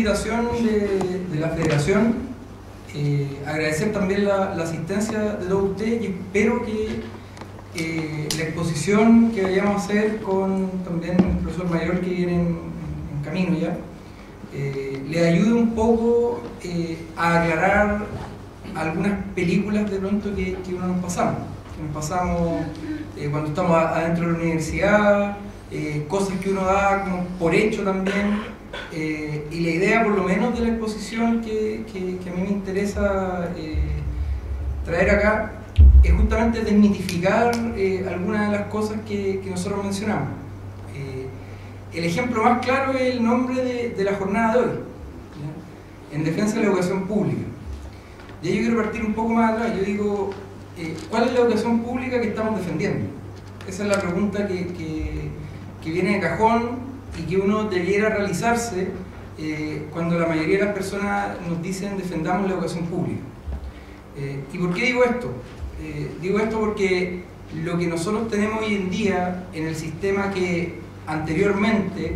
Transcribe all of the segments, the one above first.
invitación de la Federación, agradecer también la asistencia de todos ustedes y espero que la exposición que vayamos a hacer con también el profesor mayor que viene en camino ya, le ayude un poco a aclarar algunas películas de pronto que uno nos pasamos cuando estamos adentro de la universidad, cosas que uno da como por hecho también, y la idea por lo menos de la exposición que a mí me interesa traer acá es justamente desmitificar algunas de las cosas que nosotros mencionamos. El ejemplo más claro es el nombre de la jornada de hoy, ¿ya? En defensa de la educación pública. Y yo quiero partir un poco más atrás. Yo digo, ¿cuál es la educación pública que estamos defendiendo? Esa es la pregunta que viene de cajón y que uno debiera realizarse cuando la mayoría de las personas nos dicen defendamos la educación pública. ¿Y por qué digo esto? Digo esto porque lo que nosotros tenemos hoy en día en el sistema que anteriormente,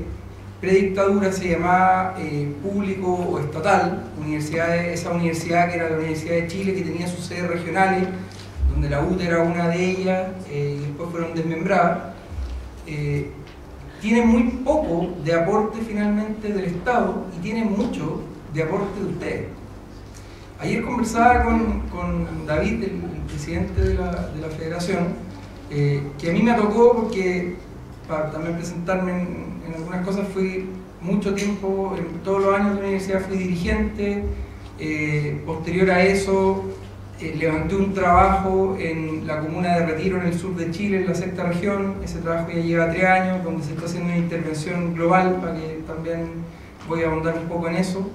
predictadura, se llamaba público o estatal, esa universidad que era la Universidad de Chile, que tenía sus sedes regionales, donde la UTA era una de ellas y después fueron desmembradas, tiene muy poco de aporte finalmente del Estado y tiene mucho de aporte de ustedes. Ayer conversaba con David, el presidente de la Federación, que a mí me tocó porque para también presentarme en algunas cosas fui mucho tiempo, en todos los años de la universidad fui dirigente, posterior a eso levanté un trabajo en la comuna de Retiro, en el sur de Chile, en la sexta región. Ese trabajo ya lleva 3 años, donde se está haciendo una intervención global, para que también voy a ahondar un poco en eso.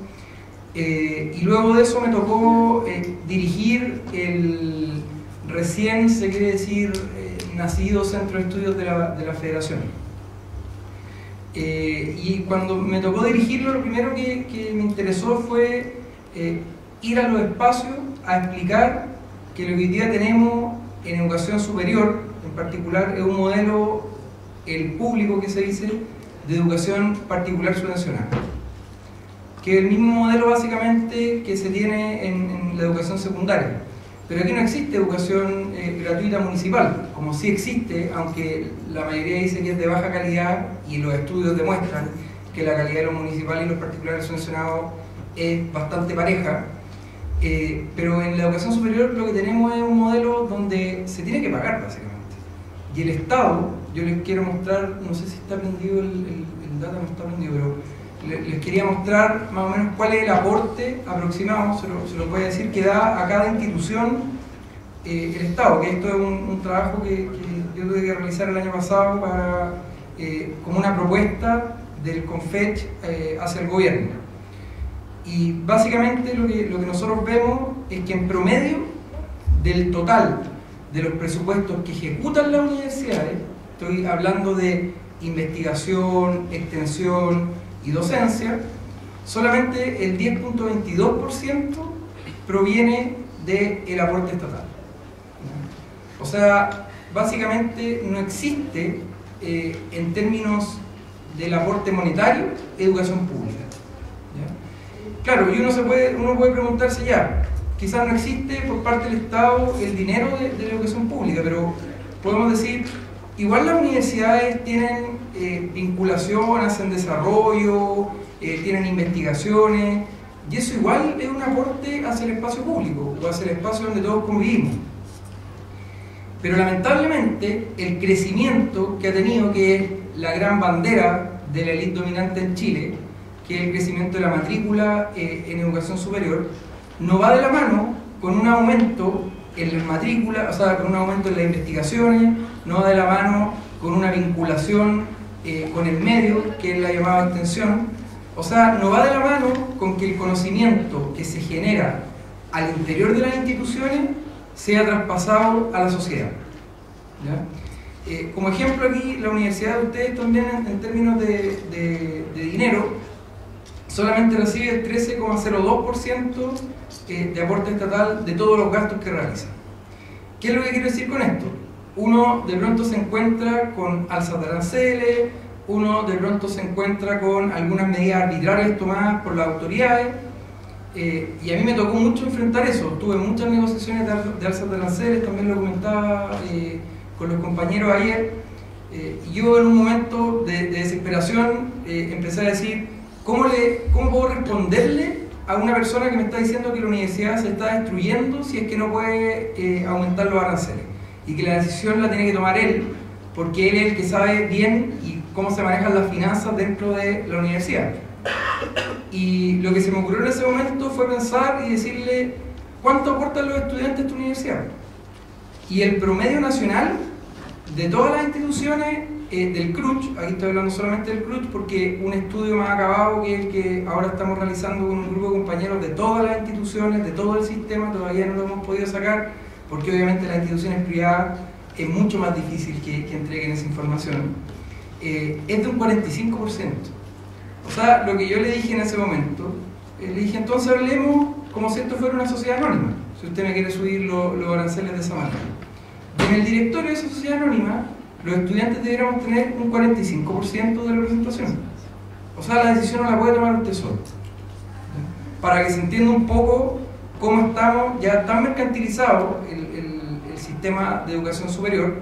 Y luego de eso me tocó dirigir el recién, se quiere decir, nacido Centro de Estudios de la Federación. Y cuando me tocó dirigirlo, lo primero que me interesó fue ir a los espacios a explicar que lo que hoy día tenemos en educación superior, en particular, es un modelo, el público que se dice, de educación particular subvencionada, que es el mismo modelo básicamente que se tiene en la educación secundaria. Pero aquí no existe educación gratuita municipal, como sí existe, aunque la mayoría dice que es de baja calidad y los estudios demuestran que la calidad de los municipales y los particulares subvencionados es bastante pareja. Pero en la educación superior lo que tenemos es un modelo donde se tiene que pagar básicamente. Y el Estado, yo les quiero mostrar, no sé si está prendido el data, no está prendido, pero les quería mostrar más o menos cuál es el aporte aproximado, se lo voy a decir, que da a cada institución el Estado, que esto es un trabajo que yo tuve que realizar el año pasado como una propuesta del CONFECH hacia el gobierno. Y básicamente lo que nosotros vemos es que en promedio del total de los presupuestos que ejecutan las universidades, estoy hablando de investigación, extensión y docencia, solamente el 10.22% proviene del aporte estatal. O sea, básicamente no existe en términos del aporte monetario educación pública. Claro, y uno puede preguntarse ya, quizás no existe por parte del Estado el dinero de la educación pública, pero podemos decir, igual las universidades tienen vinculación, hacen desarrollo, tienen investigaciones, y eso igual es un aporte hacia el espacio público, o hacia el espacio donde todos convivimos. Pero lamentablemente el crecimiento que ha tenido, que es la gran bandera de la élite dominante en Chile, que es el crecimiento de la matrícula en educación superior, no va de la mano con un aumento en las matrículas, o sea, con un aumento en las investigaciones, no va de la mano con una vinculación con el medio, que es la llamada extensión, o sea, no va de la mano con que el conocimiento que se genera al interior de las instituciones sea traspasado a la sociedad. ¿Ya? Como ejemplo aquí, la universidad de ustedes también en términos de dinero, solamente recibe el 13,02% de aporte estatal de todos los gastos que realiza. ¿Qué es lo que quiero decir con esto? Uno de pronto se encuentra con alzas de aranceles, uno de pronto se encuentra con algunas medidas arbitrarias tomadas por las autoridades, y a mí me tocó mucho enfrentar eso. Tuve muchas negociaciones de alzas de aranceles, también lo comentaba con los compañeros ayer, y yo en un momento de desesperación empecé a decir, ¿cómo puedo responderle a una persona que me está diciendo que la universidad se está destruyendo si es que no puede aumentar los aranceles? Y que la decisión la tiene que tomar él, porque él es el que sabe bien y cómo se manejan las finanzas dentro de la universidad. Y lo que se me ocurrió en ese momento fue pensar y decirle, ¿cuánto aportan los estudiantes a esta universidad? Y el promedio nacional de todas las instituciones del CRUCH, aquí estoy hablando solamente del CRUCH porque un estudio más acabado que el que ahora estamos realizando con un grupo de compañeros de todas las instituciones, de todo el sistema, todavía no lo hemos podido sacar, porque obviamente las instituciones privadas es mucho más difícil que entreguen esa información, es de un 45%. O sea, lo que yo le dije en ese momento, le dije, entonces hablemos como si esto fuera una sociedad anónima, si usted me quiere subir los aranceles de esa manera. Y en el directorio de esa sociedad anónima, los estudiantes deberíamos tener un 45% de representación. O sea, la decisión no la puede tomar usted solo. Para que se entienda un poco cómo estamos ya tan mercantilizado el sistema de educación superior,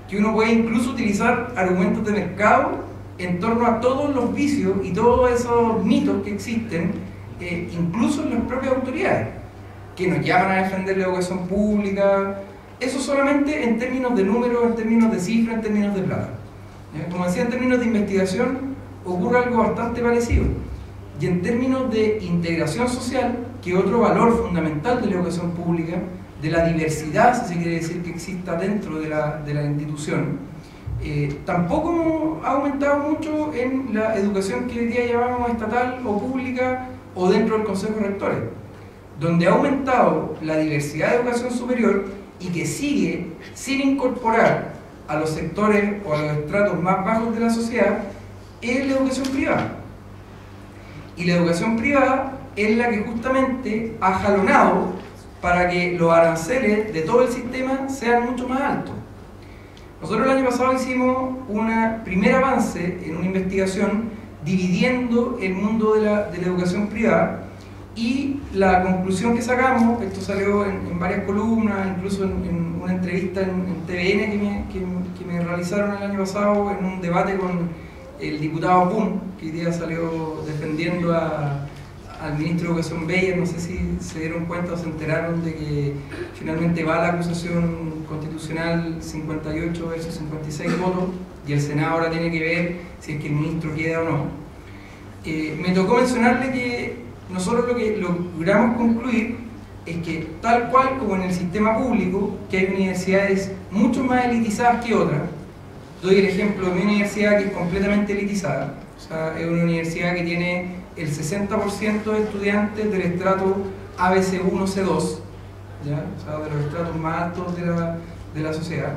que uno puede incluso utilizar argumentos de mercado en torno a todos los vicios y todos esos mitos que existen, incluso en las propias autoridades, que nos llaman a defender la educación pública. Eso solamente en términos de números, en términos de cifras, en términos de plata. Como decía, en términos de investigación ocurre algo bastante parecido. Y en términos de integración social, que es otro valor fundamental de la educación pública, de la diversidad, si se quiere decir, que exista dentro de la institución, tampoco ha aumentado mucho en la educación que hoy día llamamos estatal o pública o dentro del Consejo de Rectores. Donde ha aumentado la diversidad de educación superior y que sigue sin incorporar a los sectores o a los estratos más bajos de la sociedad, es la educación privada. Y la educación privada es la que justamente ha jalonado para que los aranceles de todo el sistema sean mucho más altos. Nosotros el año pasado hicimos un primer avance en una investigación dividiendo el mundo de la educación privada, y la conclusión que sacamos, esto salió en varias columnas, incluso en una entrevista en TVN que me realizaron el año pasado en un debate con el diputado Pun, que hoy día salió defendiendo al ministro de Educación Beyer. No sé si se dieron cuenta o se enteraron de que finalmente va la acusación constitucional 58 versus 56 votos, y el Senado ahora tiene que ver si es que el ministro queda o no. Me tocó mencionarle que nosotros lo que logramos concluir es que, tal cual como en el sistema público, que hay universidades mucho más elitizadas que otras. Doy el ejemplo de mi universidad, que es completamente elitizada. O sea, es una universidad que tiene el 60% de estudiantes del estrato ABC1, C2, ¿ya? O sea, de los estratos más altos de la sociedad.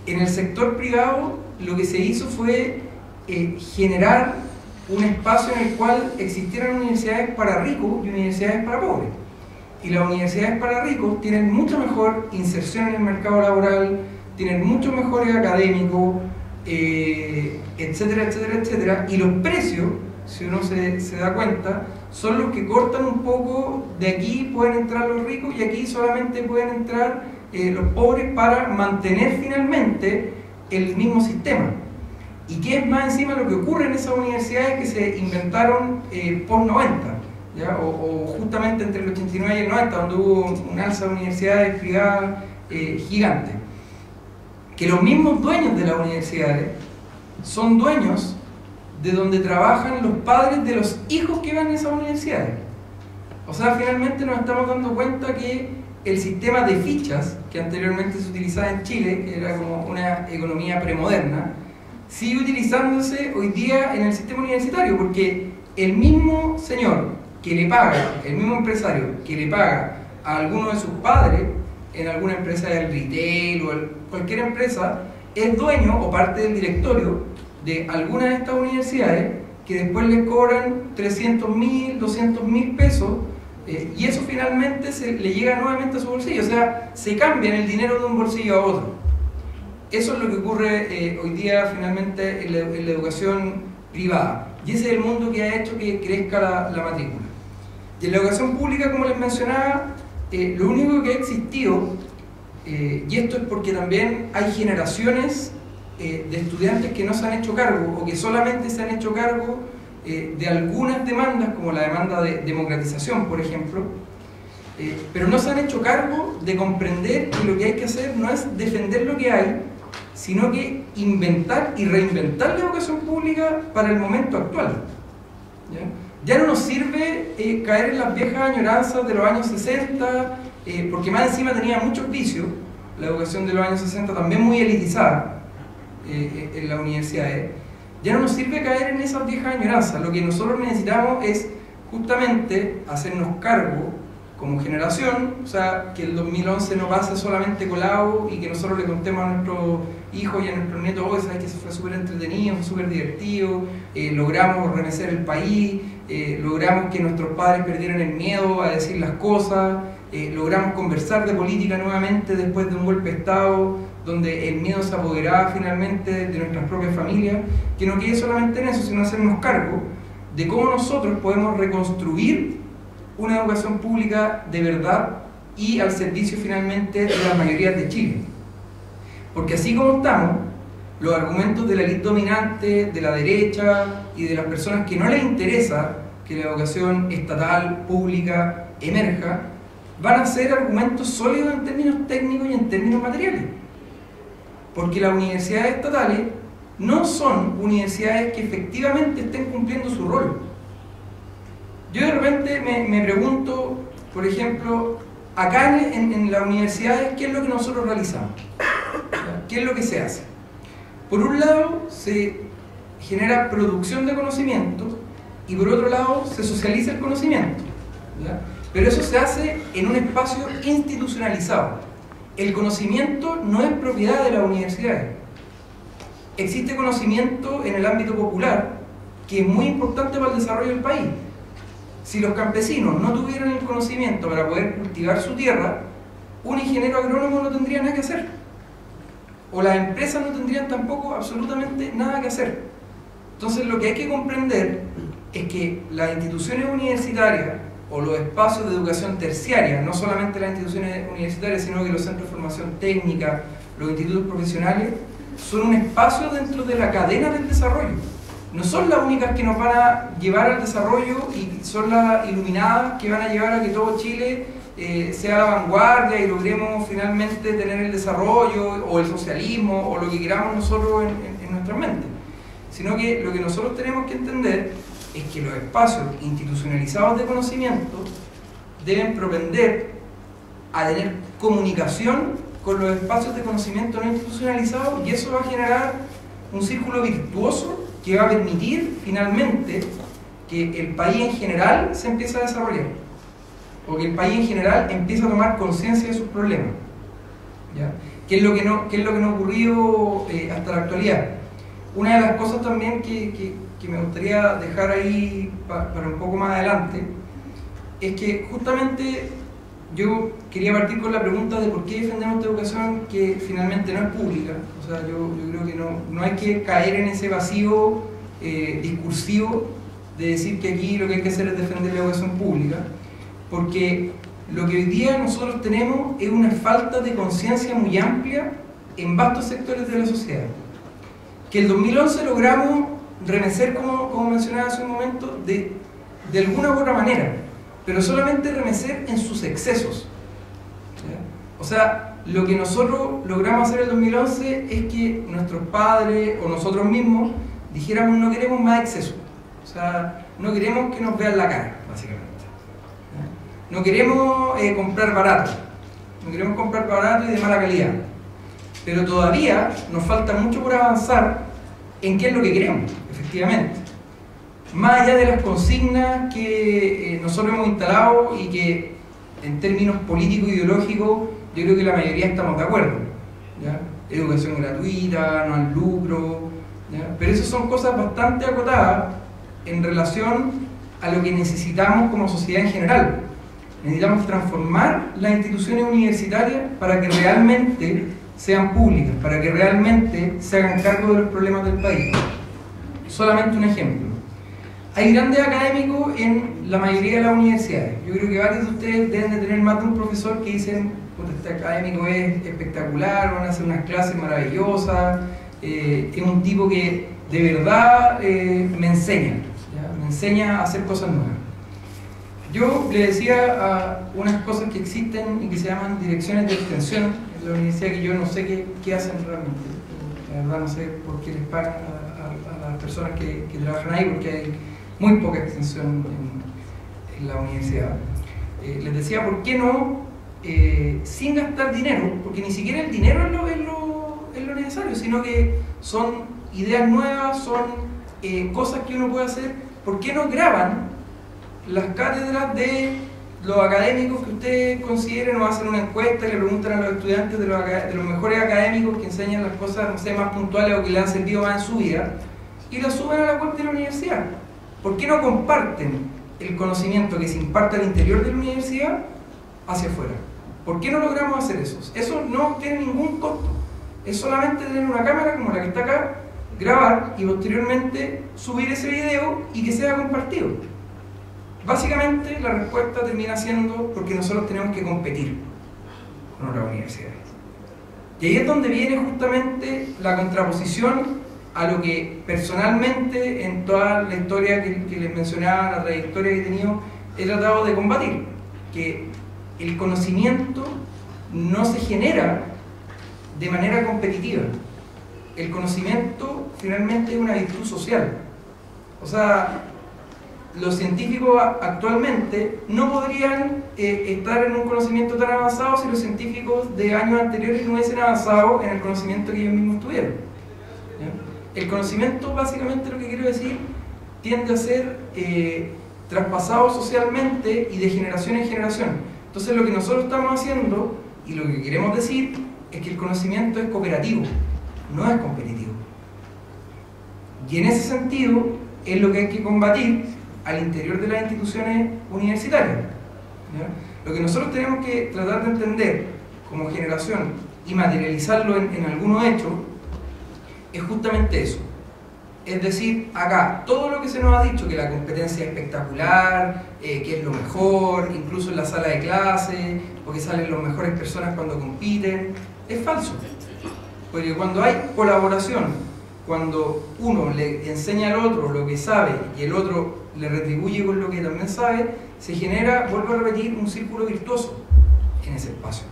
En el sector privado, lo que se hizo fue generar un espacio en el cual existieran universidades para ricos y universidades para pobres. Y las universidades para ricos tienen mucha mejor inserción en el mercado laboral, tienen mucho mejores académicos, etcétera, etcétera, etcétera. Y los precios, si uno se da cuenta, son los que cortan un poco. De aquí pueden entrar los ricos y aquí solamente pueden entrar los pobres para mantener finalmente el mismo sistema. Y que es más encima lo que ocurre en esas universidades que se inventaron post-90, ¿ya? O justamente entre el 89 y el 90, donde hubo un alza de universidades privadas gigante. Que los mismos dueños de las universidades son dueños de donde trabajan los padres de los hijos que van a esas universidades. O sea, finalmente nos estamos dando cuenta que el sistema de fichas, que anteriormente se utilizaba en Chile, que era como una economía premoderna, sigue utilizándose hoy día en el sistema universitario, porque el mismo señor que le paga, el mismo empresario que le paga a alguno de sus padres en alguna empresa del retail o cualquier empresa, es dueño o parte del directorio de alguna de estas universidades, que después les cobran 300.000, 200.000 pesos, y eso finalmente le llega nuevamente a su bolsillo. O sea, se cambian el dinero de un bolsillo a otro. eso es lo que ocurre hoy día finalmente en la educación privada. Y ese es el mundo que ha hecho que crezca la matrícula. Y en la educación pública, como les mencionaba, lo único que ha existido, y esto es porque también hay generaciones de estudiantes que no se han hecho cargo o que solamente se han hecho cargo de algunas demandas, como la demanda de democratización, por ejemplo, pero no se han hecho cargo de comprender que lo que hay que hacer no es defender lo que hay, sino que inventar y reinventar la educación pública para el momento actual. Ya no nos sirve caer en las viejas añoranzas de los años 60, porque más encima tenía muchos vicios, la educación de los años 60 también muy elitizada en las universidades. Ya no nos sirve caer en esas viejas añoranzas. Lo que nosotros necesitamos es justamente hacernos cargo como generación, o sea, que el 2011 no pase solamente colado y que nosotros le contemos a nuestros hijos y a nuestros nietos: oh, sabes que eso fue súper entretenido, fue súper divertido, logramos remecer el país, logramos que nuestros padres perdieran el miedo a decir las cosas, logramos conversar de política nuevamente después de un golpe de Estado donde el miedo se apoderaba finalmente de nuestras propias familias. Que no quede solamente en eso, sino hacernos cargo de cómo nosotros podemos reconstruir una educación pública de verdad y al servicio finalmente de las mayorías de Chile. Porque así como estamos, los argumentos de la élite dominante, de la derecha y de las personas que no les interesa que la educación estatal, pública, emerja, van a ser argumentos sólidos en términos técnicos y en términos materiales. Porque las universidades estatales no son universidades que efectivamente estén cumpliendo su rol. Yo de repente me pregunto, por ejemplo, acá en las universidades, ¿qué es lo que nosotros realizamos? ¿Qué es lo que se hace? Por un lado, se genera producción de conocimiento y por otro lado, se socializa el conocimiento, ¿ya? Pero eso se hace en un espacio institucionalizado. El conocimiento no es propiedad de las universidades. Existe conocimiento en el ámbito popular que es muy importante para el desarrollo del país. Si los campesinos no tuvieran el conocimiento para poder cultivar su tierra, un ingeniero agrónomo no tendría nada que hacer. O las empresas no tendrían tampoco absolutamente nada que hacer. Entonces lo que hay que comprender es que las instituciones universitarias o los espacios de educación terciaria, no solamente las instituciones universitarias, sino que los centros de formación técnica, los institutos profesionales, son un espacio dentro de la cadena del desarrollo. No son las únicas que nos van a llevar al desarrollo y son las iluminadas que van a llevar a que todo Chile sea la vanguardia y logremos finalmente tener el desarrollo o el socialismo o lo que queramos nosotros en nuestra mente. Sino que lo que nosotros tenemos que entender es que los espacios institucionalizados de conocimiento deben propender a tener comunicación con los espacios de conocimiento no institucionalizados, y eso va a generar un círculo virtuoso que va a permitir finalmente que el país en general se empiece a desarrollar, o que el país en general empiece a tomar conciencia de sus problemas, ¿ya? ¿Qué es lo que no ha ocurrido hasta la actualidad? Una de las cosas también que me gustaría dejar ahí para un poco más adelante es que justamente yo quería partir con la pregunta de por qué defendemos esta educación que finalmente no es pública. O sea, yo creo que no hay que caer en ese vacío discursivo de decir que aquí lo que hay que hacer es defender la educación pública, porque lo que hoy día nosotros tenemos es una falta de conciencia muy amplia en vastos sectores de la sociedad. Que el 2011 logramos remecer, como mencionaba hace un momento, de alguna u otra manera, pero solamente remecer en sus excesos, ¿ya? O sea, lo que nosotros logramos hacer en el 2011 es que nuestros padres o nosotros mismos dijéramos: no queremos más exceso, o sea, no queremos que nos vean la cara, básicamente, ¿ya? No queremos comprar barato, no queremos comprar barato y de mala calidad, pero todavía nos falta mucho por avanzar en qué es lo que queremos, efectivamente. Más allá de las consignas que nosotros hemos instalado y que en términos políticos e ideológicos yo creo que la mayoría estamos de acuerdo, ¿ya? Educación gratuita, no al lucro, ¿ya? Pero esas son cosas bastante acotadas en relación a lo que necesitamos como sociedad en general. Necesitamos transformar las instituciones universitarias para que realmente sean públicas, para que realmente se hagan cargo de los problemas del país. Solamente un ejemplo. Hay grandes académicos en la mayoría de las universidades. Yo creo que varios de ustedes deben de tener más de un profesor que dicen: este académico es espectacular, van a hacer unas clases maravillosas, es un tipo que de verdad me enseña, ¿ya? Me enseña a hacer cosas nuevas. Yo le decía a unas cosas que existen y que se llaman direcciones de extensión en la universidad, que yo no sé qué hacen realmente. La verdad no sé por qué les pagan a las personas que trabajan ahí, porque hay muy poca extensión en la universidad. Les decía, ¿por qué no, sin gastar dinero? Porque ni siquiera el dinero es lo necesario, sino que son ideas nuevas, son cosas que uno puede hacer. ¿Por qué no graban las cátedras de los académicos que ustedes consideren, o hacen una encuesta y le preguntan a los estudiantes de los mejores académicos que enseñan las cosas, no sé, más puntuales o que le han servido más en su vida, y las suben a la web de la universidad? ¿Por qué no comparten el conocimiento que se imparte al interior de la universidad hacia afuera? ¿Por qué no logramos hacer eso? Eso no tiene ningún costo. Es solamente tener una cámara como la que está acá, grabar y posteriormente subir ese video y que sea compartido. Básicamente la respuesta termina siendo porque nosotros tenemos que competir con otras universidades. Y ahí es donde viene justamente la contraposición a lo que personalmente, en toda la historia que les mencionaba, la trayectoria que he tenido, he tratado de combatir: que el conocimiento no se genera de manera competitiva. El conocimiento finalmente es una virtud social. O sea, los científicos actualmente no podrían estar en un conocimiento tan avanzado si los científicos de años anteriores no hubiesen avanzado en el conocimiento que ellos mismos tuvieron. ¿Ya? El conocimiento, básicamente, lo que quiero decir, tiende a ser traspasado socialmente y de generación en generación. Entonces, lo que nosotros estamos haciendo y lo que queremos decir es que el conocimiento es cooperativo, no es competitivo. Y en ese sentido es lo que hay que combatir al interior de las instituciones universitarias. ¿Ya? Lo que nosotros tenemos que tratar de entender como generación y materializarlo en algunos hechos es justamente eso. Es decir, acá, todo lo que se nos ha dicho, que la competencia es espectacular, que es lo mejor, incluso en la sala de clase, o que salen las mejores personas cuando compiten, es falso. Porque cuando hay colaboración, cuando uno le enseña al otro lo que sabe y el otro le retribuye con lo que también sabe, se genera, vuelvo a repetir, un círculo virtuoso en ese espacio.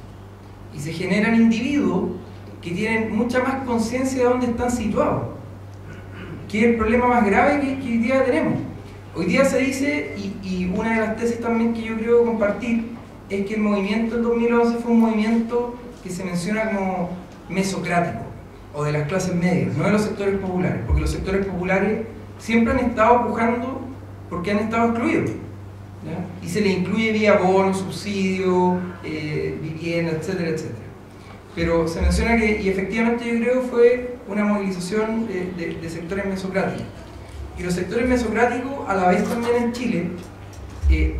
Y se generan individuos que tienen mucha más conciencia de dónde están situados, que es el problema más grave que hoy día tenemos. Hoy día se dice, y una de las tesis también que yo creo compartir, es que el movimiento del 2011 fue un movimiento que se menciona como mesocrático, o de las clases medias, no de los sectores populares, porque los sectores populares siempre han estado pujando porque han estado excluidos, ¿ya? Y se les incluye vía bonos, subsidios, vivienda, etcétera, etcétera. Pero se menciona que, y efectivamente yo creo, fue una movilización de sectores mesocráticos. Y los sectores mesocráticos, a la vez también en Chile,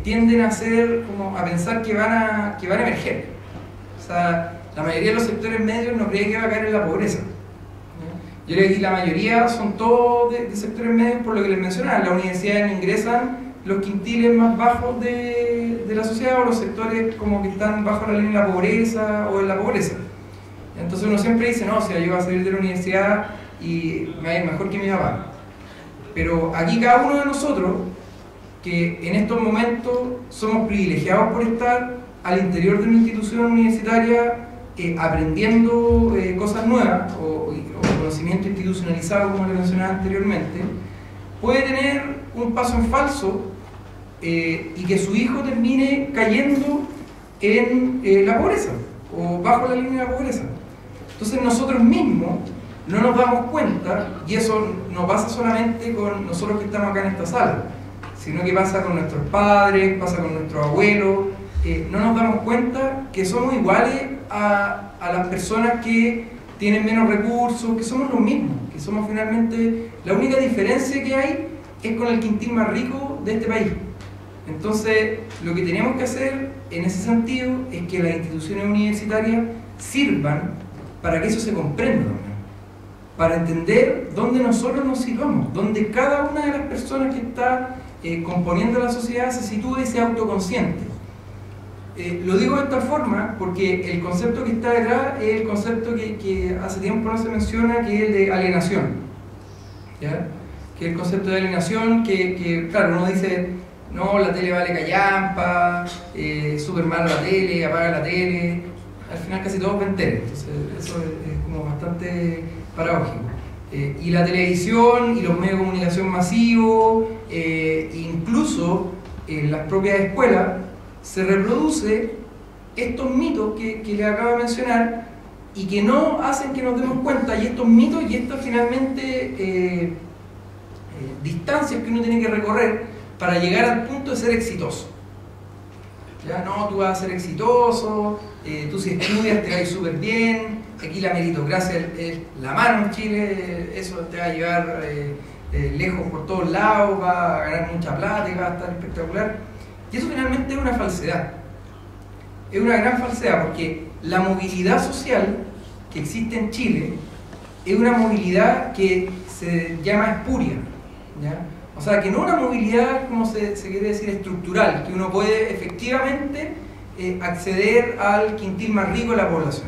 tienden a pensar que van a emerger. O sea, la mayoría de los sectores medios no cree que va a caer en la pobreza. Yo creo que la mayoría son todos de sectores medios, por lo que les mencionaba. En la universidad ingresan los quintiles más bajos de la sociedad, o los sectores como que están bajo la línea de la pobreza o en la pobreza. Entonces uno siempre dice, no, si yo voy a salir de la universidad y me va a ir mejor que mi papá. Pero aquí cada uno de nosotros, que en estos momentos somos privilegiados por estar al interior de una institución universitaria aprendiendo cosas nuevas o conocimiento institucionalizado, como le mencionaba anteriormente, puede tener un paso en falso y que su hijo termine cayendo en la pobreza o bajo la línea de la pobreza. Entonces nosotros mismos no nos damos cuenta, y eso no pasa solamente con nosotros que estamos acá en esta sala, sino que pasa con nuestros padres, pasa con nuestros abuelos. No nos damos cuenta que somos iguales a las personas que tienen menos recursos, que somos los mismos, que somos finalmente, la única diferencia que hay es con el quintil más rico de este país. Entonces, lo que tenemos que hacer en ese sentido es que las instituciones universitarias sirvan para que eso se comprenda también, para entender dónde nosotros nos situamos, dónde cada una de las personas que está componiendo la sociedad se sitúa y sea autoconsciente. Lo digo de esta forma porque el concepto que está detrás es el concepto que hace tiempo no se menciona, que es el de alienación, ¿ya? Que es el concepto de alienación que claro, uno dice, no, la tele vale callampa, súper mal la tele, apaga la tele, al final casi todos ven tele, entonces eso es como bastante paradójico. Y la televisión y los medios de comunicación masivos, incluso en las propias escuelas, se reproduce estos mitos que les acabo de mencionar y que no hacen que nos demos cuenta, y estos mitos y estas finalmente distancias que uno tiene que recorrer para llegar al punto de ser exitoso. Ya no, tú vas a ser exitoso, tú si estudias te va a ir súper bien, aquí la meritocracia es la mano en Chile, eso te va a llevar lejos por todos lados, va a ganar mucha plata y va a estar espectacular. Y eso finalmente es una falsedad, es una gran falsedad, porque la movilidad social que existe en Chile es una movilidad que se llama espuria, ¿ya? O sea, que no una movilidad, como se quiere decir, estructural, que uno puede efectivamente acceder al quintil más rico de la población.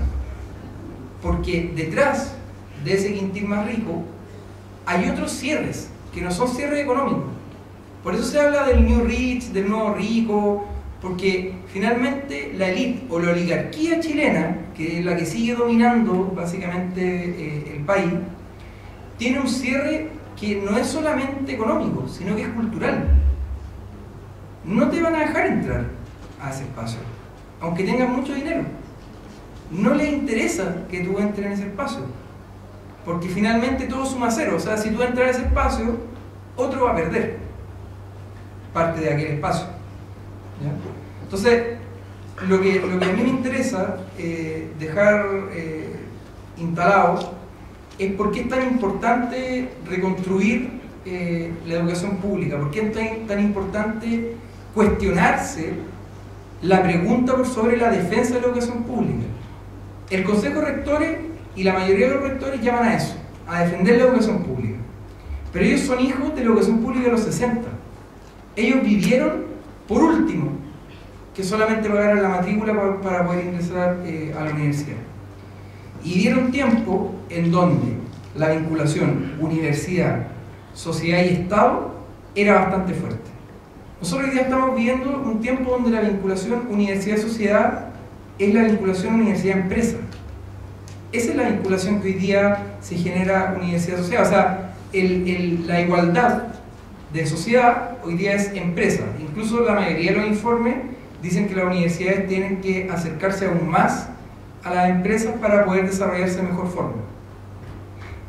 Porque detrás de ese quintil más rico hay otros cierres, que no son cierres económicos. Por eso se habla del New Rich, del nuevo rico, porque finalmente la élite o la oligarquía chilena, que es la que sigue dominando básicamente el país, tiene un cierre que no es solamente económico, sino que es cultural. No te van a dejar entrar a ese espacio, aunque tengas mucho dinero. No les interesa que tú entres en ese espacio, porque finalmente todo suma cero. O sea, si tú entras a ese espacio, otro va a perder parte de aquel espacio, ¿ya? Entonces, lo que a mí me interesa dejar instalado es por qué es tan importante reconstruir la educación pública, por qué es tan importante cuestionarse la pregunta por sobre la defensa de la educación pública. El Consejo de Rectores y la mayoría de los rectores llaman a eso, a defender la educación pública, pero ellos son hijos de la educación pública de los 60. Ellos vivieron, por último, que solamente pagaran la matrícula para poder ingresar a la universidad. Y dieron tiempo en donde la vinculación universidad, sociedad y Estado era bastante fuerte. Nosotros hoy día estamos viviendo un tiempo donde la vinculación universidad-sociedad es la vinculación universidad-empresa. Esa es la vinculación que hoy día se genera universidad-sociedad. O sea, la igualdad de sociedad hoy día es empresa. Incluso la mayoría de los informes dicen que las universidades tienen que acercarse aún más a las empresas para poder desarrollarse de mejor forma.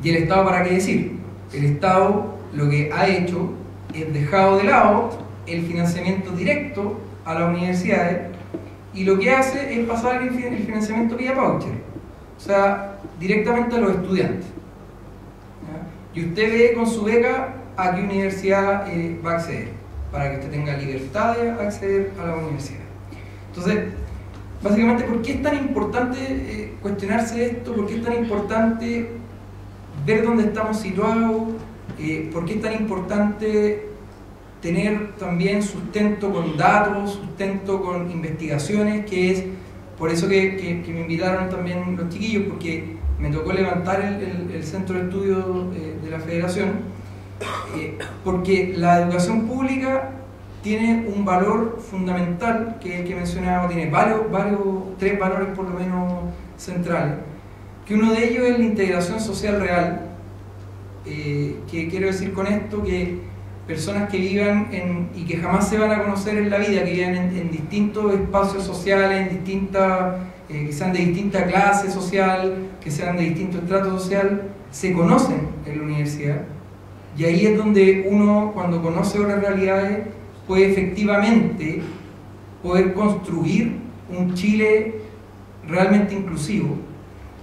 ¿Y el Estado para qué decir? El Estado lo que ha hecho es dejado de lado el financiamiento directo a las universidades y lo que hace es pasar el financiamiento vía voucher, o sea, directamente a los estudiantes, ¿ya? Y usted ve con su beca a qué universidad va a acceder, para que usted tenga libertad de acceder a la universidad. Entonces, básicamente, ¿por qué es tan importante cuestionarse esto? ¿Por qué es tan importante ver dónde estamos situados? ¿Por qué es tan importante tener también sustento con datos, sustento con investigaciones? Que es por eso que me invitaron también los chiquillos, porque me tocó levantar el centro de estudio de la Federación, porque la educación pública tiene un valor fundamental que mencionaba, tiene tres valores por lo menos centrales, que uno de ellos es la integración social real, que quiero decir con esto que personas que vivan y que jamás se van a conocer en la vida, que vivan en distintos espacios sociales, que sean de distinta clase social, que sean de distinto estrato social, se conocen en la universidad. Y ahí es donde uno, cuando conoce otras realidades, puede efectivamente poder construir un Chile realmente inclusivo.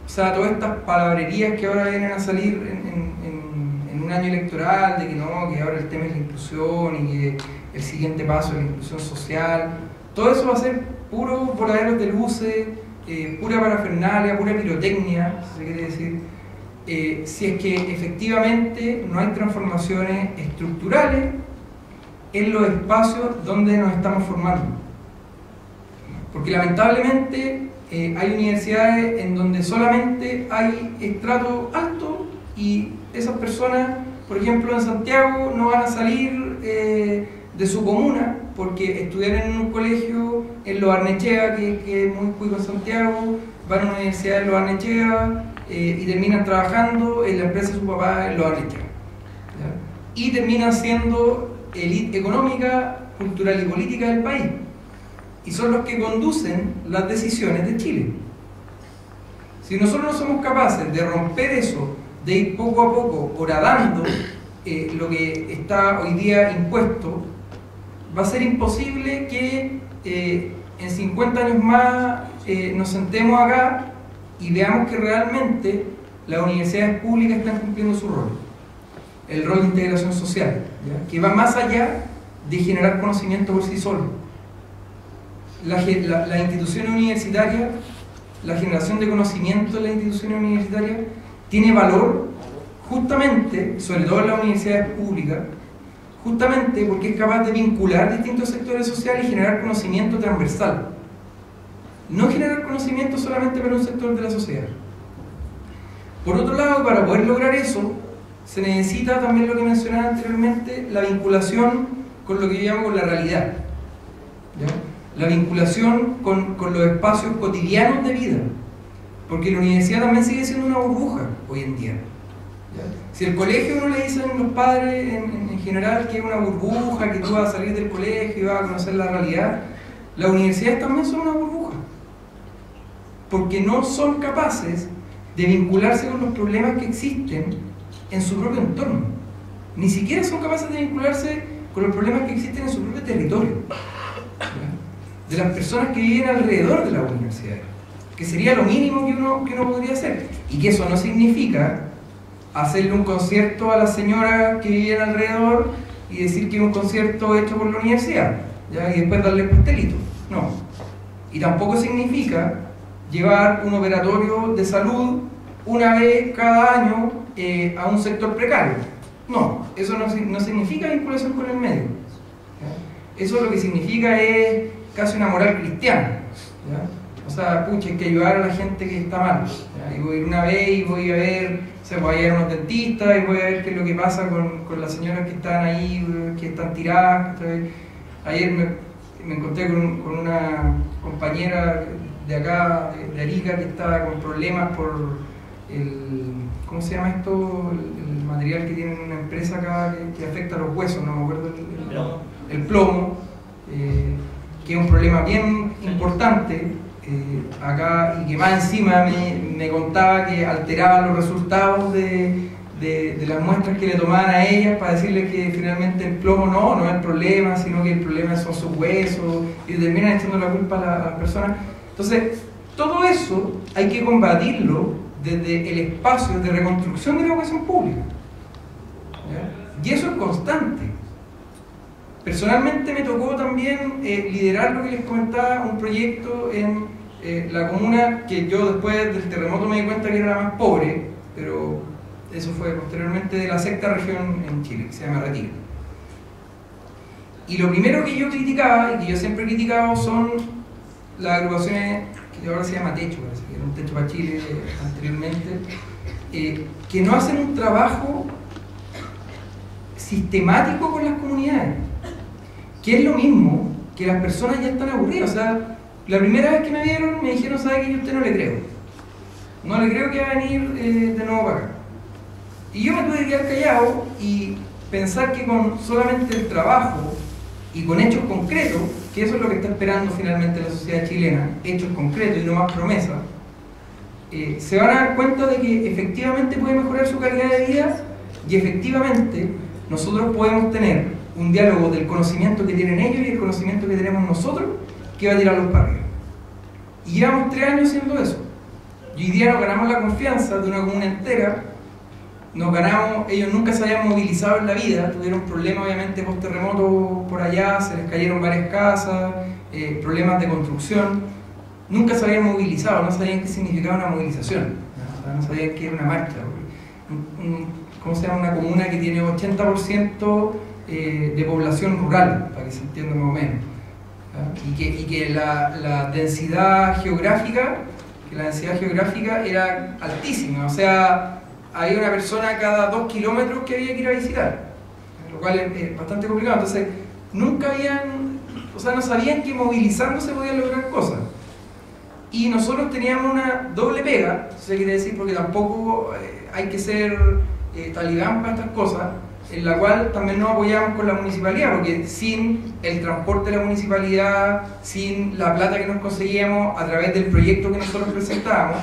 O sea, todas estas palabrerías que ahora vienen a salir en un año electoral, de que no, que ahora el tema es la inclusión y que el siguiente paso es la inclusión social, todo eso va a ser puro voladeros de luces, pura parafernalia, pura pirotecnia, si se quiere decir, si es que efectivamente no hay transformaciones estructurales en los espacios donde nos estamos formando. Porque lamentablemente hay universidades en donde solamente hay estrato alto y esas personas, por ejemplo en Santiago, no van a salir de su comuna porque estudiaron en un colegio en Lo Barnechea, que es muy cuico en Santiago, van a una universidad en Lo Barnechea y terminan trabajando en la empresa de su papá en Lo Barnechea, ¿ya? Y terminan siendo élite económica, cultural y política del país, y son los que conducen las decisiones de Chile. Si nosotros no somos capaces de romper eso, de ir poco a poco horadando lo que está hoy día impuesto, va a ser imposible que en 50 años más nos sentemos acá y veamos que realmente las universidades públicas están cumpliendo su rol, el rol de integración social, ¿ya? Que va más allá de generar conocimiento por sí solo. Las instituciones universitarias, la generación de conocimiento en las instituciones universitarias tiene valor justamente, sobre todo en las universidades públicas, justamente porque es capaz de vincular distintos sectores sociales y generar conocimiento transversal. No generar conocimiento solamente para un sector de la sociedad. Por otro lado, para poder lograr eso, se necesita también lo que mencionaba anteriormente, la vinculación con lo que yo llamo con la realidad, ¿ya? La vinculación con los espacios cotidianos de vida, porque la universidad también sigue siendo una burbuja hoy en día, ¿ya? Si el colegio no le dicen los padres en general que es una burbuja, que tú vas a salir del colegio y vas a conocer la realidad, las universidades también son una burbuja, porque no son capaces de vincularse con los problemas que existen en su propio entorno, ni siquiera son capaces de vincularse con los problemas que existen en su propio territorio, ¿ya? De las personas que viven alrededor de la universidad, que sería lo mínimo que uno podría hacer, y que eso no significa hacerle un concierto a las señoras que viven alrededor y decir que es un concierto hecho por la universidad, ¿ya? Y después darle pastelitos, no. Y tampoco significa llevar un operatorio de salud una vez cada año a un sector precario, no. Eso no significa vinculación con el medio, ¿ya? Eso lo que significa es casi una moral cristiana, ¿ya? O sea, pucha, hay que ayudar a la gente que está mal, ¿ya? Y voy a ir una vez y voy a ver, o sea, voy a ir a unos dentistas y voy a ver qué es lo que pasa con las señoras que están ahí, que están tiradas. Ayer me encontré con una compañera de acá, de Arica, que estaba con problemas por ¿cómo se llama esto? El material que tiene una empresa acá que afecta a los huesos, no me acuerdo, el plomo, que es un problema bien importante acá, y que más encima me contaba que alteraban los resultados de las muestras que le tomaban a ellas para decirles que finalmente el plomo no es el problema, sino que el problema son sus huesos, y terminan echando la culpa a las personas. Entonces, todo eso hay que combatirlo desde el espacio de reconstrucción de la educación pública, ¿ya? Y eso es constante. Personalmente me tocó también liderar lo que les comentaba, un proyecto en la comuna que yo después del terremoto me di cuenta que era la más pobre, pero eso fue posteriormente de la sexta región en Chile, que se llama Retiro. Y lo primero que yo criticaba, y que yo siempre he criticado, son las agrupaciones, que ahora se llama Techo, parece que era un Techo para Chile anteriormente, que no hacen un trabajo sistemático con las comunidades, que es lo mismo que las personas ya están aburridas. O sea, la primera vez que me vieron me dijeron, ¿sabe que yo a usted no le creo? No le creo que va a venir de nuevo para acá. Y yo me tuve que quedar callado y pensar que con solamente el trabajo y con hechos concretos, que eso es lo que está esperando finalmente la sociedad chilena, hechos concretos y no más promesas, se van a dar cuenta de que efectivamente puede mejorar su calidad de vida, y efectivamente nosotros podemos tener un diálogo del conocimiento que tienen ellos y el conocimiento que tenemos nosotros, que va a tirarlos para arriba. Y llevamos 3 años haciendo eso. Y hoy día nos ganamos la confianza de una comuna entera. Nos ganamos, ellos nunca se habían movilizado en la vida, tuvieron problemas obviamente post terremoto por allá, se les cayeron varias casas, problemas de construcción. nunca se habían movilizado, no sabían qué significaba una movilización, no sabían qué era una marcha. ¿Cómo se llama? Una comuna que tiene 80% de población rural, para que se entienda más o menos, y que la densidad geográfica era altísima, o sea, había una persona cada 2 kilómetros que había que ir a visitar, lo cual es bastante complicado. Entonces nunca no sabían que movilizándose podían lograr cosas. Y nosotros teníamos una doble pega, eso quiere decir, porque tampoco hay que ser talibán para estas cosas, en la cual también nos apoyamos con la municipalidad, porque sin el transporte de la municipalidad, sin la plata que nos conseguíamos a través del proyecto que nosotros presentábamos,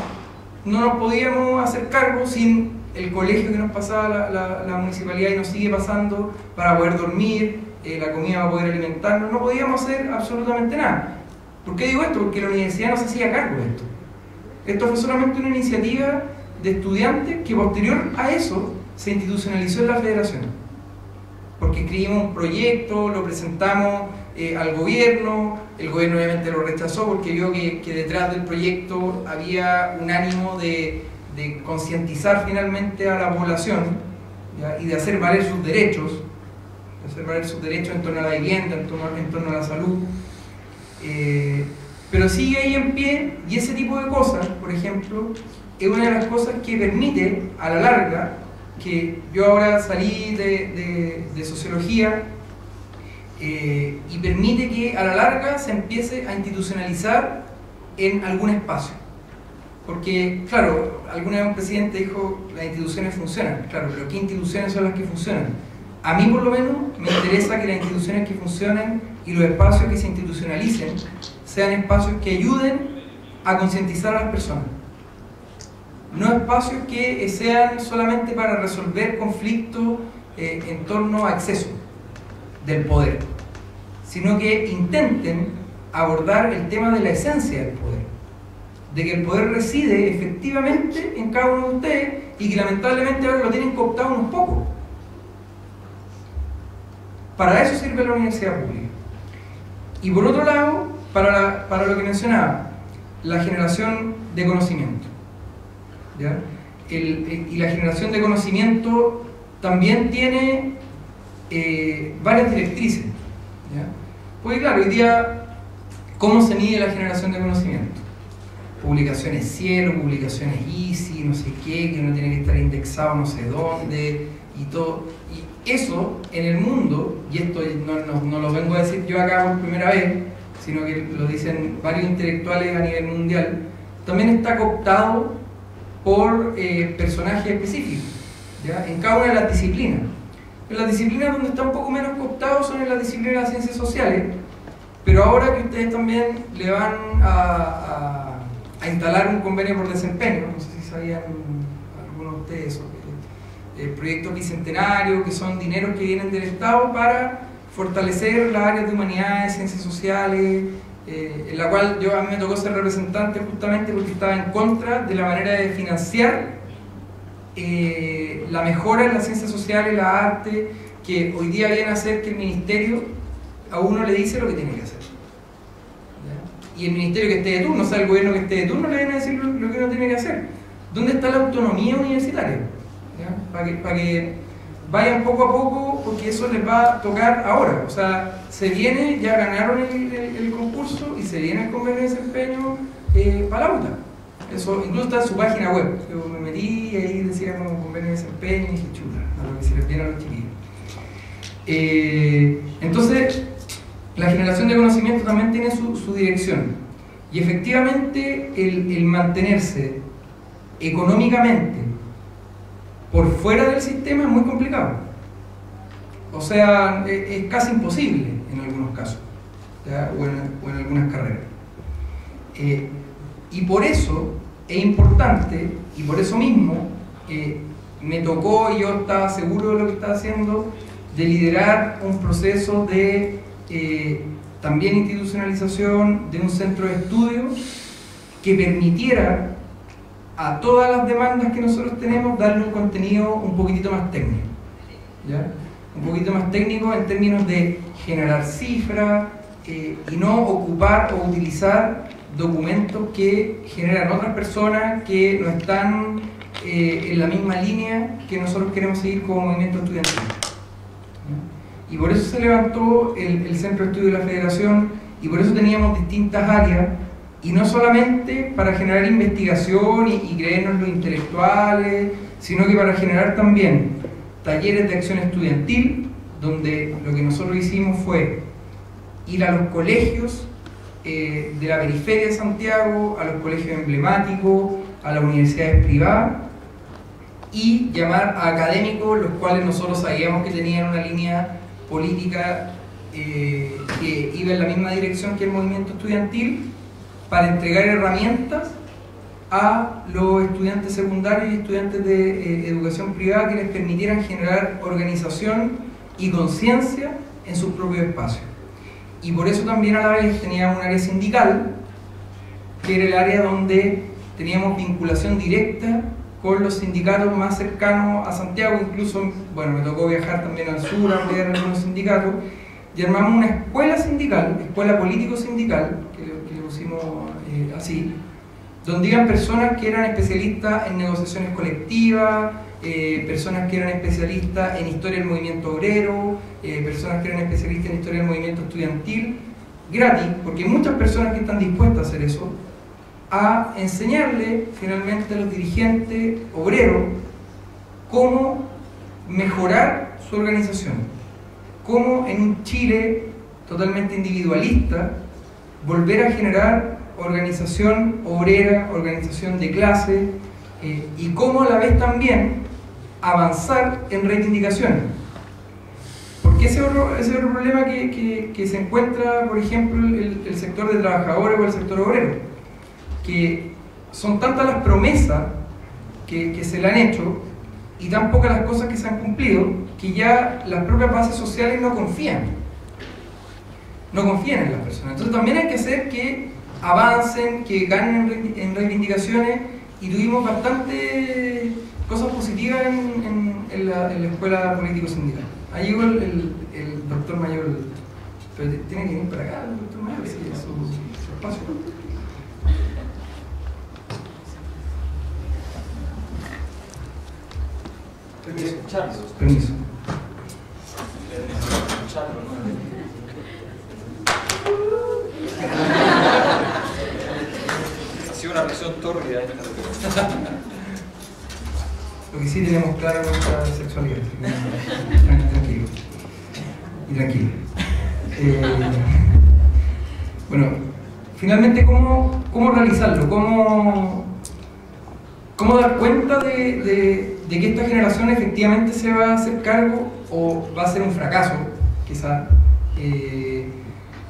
no nos podíamos hacer cargo, sin el colegio que nos pasaba la municipalidad y nos sigue pasando para poder dormir, la comida para poder alimentarnos, no podíamos hacer absolutamente nada. ¿Por qué digo esto? Porque la universidad no se hacía cargo de esto. Esto fue solamente una iniciativa de estudiantes que posterior a eso se institucionalizó en la federación. Porque escribimos un proyecto, lo presentamos al gobierno, el gobierno obviamente lo rechazó porque vio que detrás del proyecto había un ánimo de concientizar finalmente a la población, ¿ya? Y de hacer valer sus derechos, en torno a la vivienda, en torno a la salud. Pero sigue ahí en pie, y ese tipo de cosas, por ejemplo, es una de las cosas que permite a la larga, que yo ahora salí de sociología, y permite que a la larga se empiece a institucionalizar en algún espacio. Porque, claro, alguna vez un presidente dijo, las instituciones funcionan, claro, pero ¿qué instituciones son las que funcionan? A mí por lo menos me interesa que las instituciones que funcionen y los espacios que se institucionalicen sean espacios que ayuden a concientizar a las personas. No espacios que sean solamente para resolver conflictos en torno a exceso del poder, sino que intenten abordar el tema de la esencia del poder, de que el poder reside efectivamente en cada uno de ustedes y que lamentablemente ahora lo tienen cooptado unos pocos. Para eso sirve la universidad pública. Y por otro lado, para lo que mencionaba, la generación de conocimiento, ¿ya? Y la generación de conocimiento también tiene varias directrices, ¿ya? Porque claro, hoy día, ¿cómo se mide la generación de conocimiento? Publicaciones Cielo, publicaciones Easy, no sé qué, que uno tiene que estar indexado no sé dónde, y todo. Y eso en el mundo, y esto no lo vengo a decir yo acá por primera vez, sino que lo dicen varios intelectuales a nivel mundial, también está cooptado por personajes específicos, ¿ya? En cada una de las disciplinas. En las disciplinas donde está un poco menos cooptado son en las disciplinas de las ciencias sociales, pero ahora que ustedes también le van a instalar un convenio por desempeño, no sé si sabían algunos de ustedes eso, proyectos bicentenarios, que son dineros que vienen del Estado para fortalecer las áreas de humanidades, ciencias sociales, en la cual a mí me tocó ser representante justamente porque estaba en contra de la manera de financiar la mejora en las ciencias sociales, la arte, que hoy día viene a hacer que el ministerio a uno le dice lo que tiene que hacer, ¿ya? Y el ministerio que esté de turno, o sea, el gobierno que esté de turno le viene a decir lo que uno tiene que hacer. ¿Dónde está la autonomía universitaria? Para que vayan poco a poco, porque eso les va a tocar ahora. O sea, se viene, ya ganaron el concurso y se viene el convenio de desempeño para la UTA. Eso incluso está en su página web. Yo me metí y ahí decía como convenio de desempeño y dije, chuta, a lo que se les viene a los chiquillos. Entonces, la generación de conocimiento también tiene su dirección. Y efectivamente, el mantenerse económicamente por fuera del sistema es muy complicado. O sea, es casi imposible en algunos casos, ¿ya? O en algunas carreras. Y por eso es importante, y por eso mismo me tocó, y yo estaba seguro de lo que estaba haciendo, de liderar un proceso de también institucionalización de un centro de estudio que permitiera a todas las demandas que nosotros tenemos darle un contenido un poquitito más técnico, ¿ya? Un poquito más técnico en términos de generar cifras y no ocupar o utilizar documentos que generan otras personas que no están en la misma línea que nosotros queremos seguir como movimiento estudiantil. Y por eso se levantó el Centro de Estudio de la Federación, y por eso teníamos distintas áreas, y no solamente para generar investigación y creernos los intelectuales, sino que para generar también talleres de acción estudiantil, donde lo que nosotros hicimos fue ir a los colegios de la periferia de Santiago, a los colegios emblemáticos, a las universidades privadas, y llamar a académicos, los cuales nosotros sabíamos que tenían una línea política que iba en la misma dirección que el movimiento estudiantil, para entregar herramientas a los estudiantes secundarios y estudiantes de educación privada que les permitieran generar organización y conciencia en sus propios espacios. Y por eso también a la vez teníamos un área sindical, que era el área donde teníamos vinculación directa con los sindicatos más cercanos a Santiago. Incluso, bueno, me tocó viajar también al sur a ver algunos sindicatos, y armamos una escuela sindical, escuela político-sindical, que le pusimos así, donde iban personas que eran especialistas en negociaciones colectivas, personas que eran especialistas en historia del movimiento obrero, personas que eran especialistas en historia del movimiento estudiantil, gratis, porque hay muchas personas que están dispuestas a hacer eso, a enseñarle finalmente a los dirigentes obreros cómo mejorar su organización, cómo en un Chile totalmente individualista volver a generar organización obrera, organización de clase, y cómo a la vez también avanzar en reivindicaciones. Porque ese es otro problema que se encuentra, por ejemplo, el sector de trabajadores o el sector obrero, que son tantas las promesas que se le han hecho y tan pocas las cosas que se han cumplido, que ya las propias bases sociales no confían en las personas. Entonces también hay que hacer que avancen, que ganen en reivindicaciones, y tuvimos bastante cosas positivas en la escuela político-sindical. Ahí llegó el doctor Mayor, pero tiene que venir para acá el doctor Mayor, sí, es su espacio. Permiso. Ha sido una presión tórrida esta. Lo que sí tenemos claro es nuestra sexualidad. Tranquilo. Y tranquilo. Bueno, finalmente, ¿cómo realizarlo? ¿Cómo dar cuenta de que esta generación efectivamente se va a hacer cargo o va a ser un fracaso, quizás,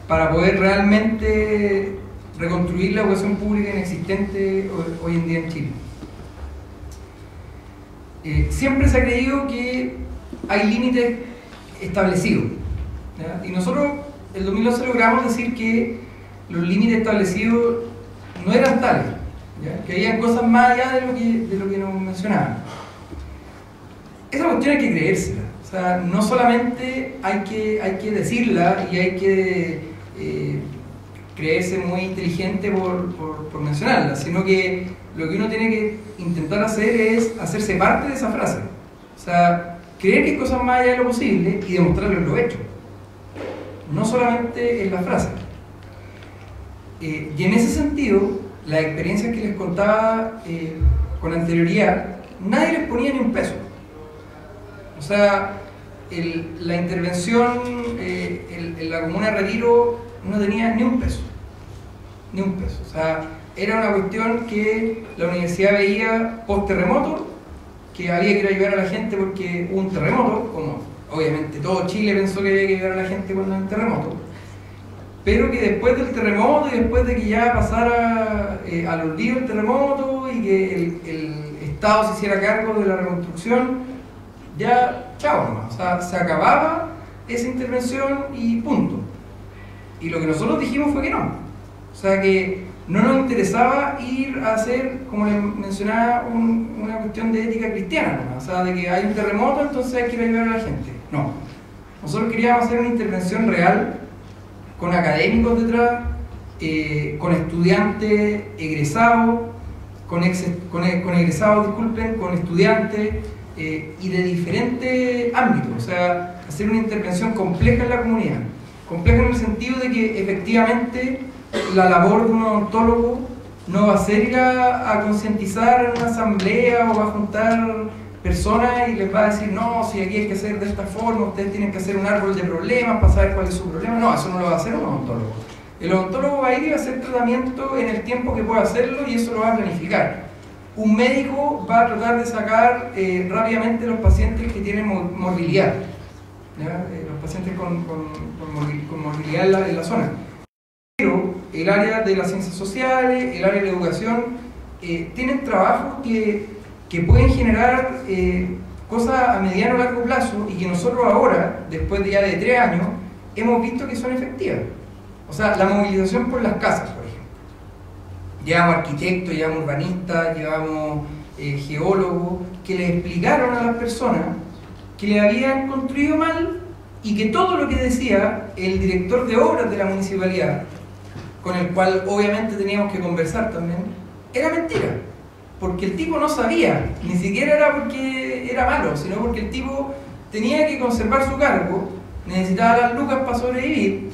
para poder realmente reconstruir la educación pública inexistente hoy en día en Chile? Siempre se ha creído que hay límites establecidos, ¿ya? Y nosotros en 2011 logramos decir que los límites establecidos no eran tales, ¿ya? Que había cosas más allá de lo que nos mencionaban. Esa cuestión hay que creérsela, o sea, no solamente hay que decirla y hay que creerse muy inteligente por mencionarla, sino que lo que uno tiene que intentar hacer es hacerse parte de esa frase, o sea, creer que hay cosas más allá de lo posible y demostrarlo en lo hecho, no solamente en la frase. Y en ese sentido, las experiencias que les contaba con anterioridad, nadie les ponía ni un peso. O sea, la intervención en la comuna de Retiro no tenía ni un peso. Ni un peso. O sea, era una cuestión que la universidad veía post-terremoto, que había que ir a ayudar a la gente porque hubo un terremoto, como obviamente todo Chile pensó que había que ayudar a la gente cuando hay un terremoto, pero que después del terremoto y después de que ya pasara al olvido el terremoto y que el Estado se hiciera cargo de la reconstrucción, ya chao nomás, o sea, se acababa esa intervención y punto. Y lo que nosotros dijimos fue que no, o sea, que no nos interesaba ir a hacer, como les mencionaba, una cuestión de ética cristiana nomás, o sea, de que hay un terremoto, entonces hay que ir a ayudar a la gente. No, nosotros queríamos hacer una intervención real, con académicos detrás, con estudiantes egresados, con egresados, disculpen, con estudiantes y de diferentes ámbitos. O sea, hacer una intervención compleja en la comunidad. Compleja en el sentido de que efectivamente la labor de un odontólogo no va a ser ir a concientizar en una asamblea o va a juntar personas y les va a decir, no, si aquí hay que hacer de esta forma, ustedes tienen que hacer un árbol de problemas para saber cuál es su problema. No, eso no lo va a hacer un odontólogo. El odontólogo va a ir y va a hacer tratamiento en el tiempo que pueda hacerlo y eso lo va a planificar. Un médico va a tratar de sacar rápidamente los pacientes que tienen morbilidad, los pacientes con morbilidad en la zona. Pero el área de las ciencias sociales, el área de la educación, tienen trabajos que pueden generar cosas a mediano o largo plazo y que nosotros ahora, después de ya de 3 años, hemos visto que son efectivas. O sea, la movilización por las casas, por ejemplo. Llevamos arquitectos, llevamos urbanistas, llevamos geólogos, que les explicaron a las personas que le habían construido mal y que todo lo que decía el director de obras de la municipalidad, con el cual obviamente teníamos que conversar también, era mentira. Porque el tipo no sabía, ni siquiera era porque era malo, sino porque el tipo tenía que conservar su cargo, necesitaba las lucas para sobrevivir,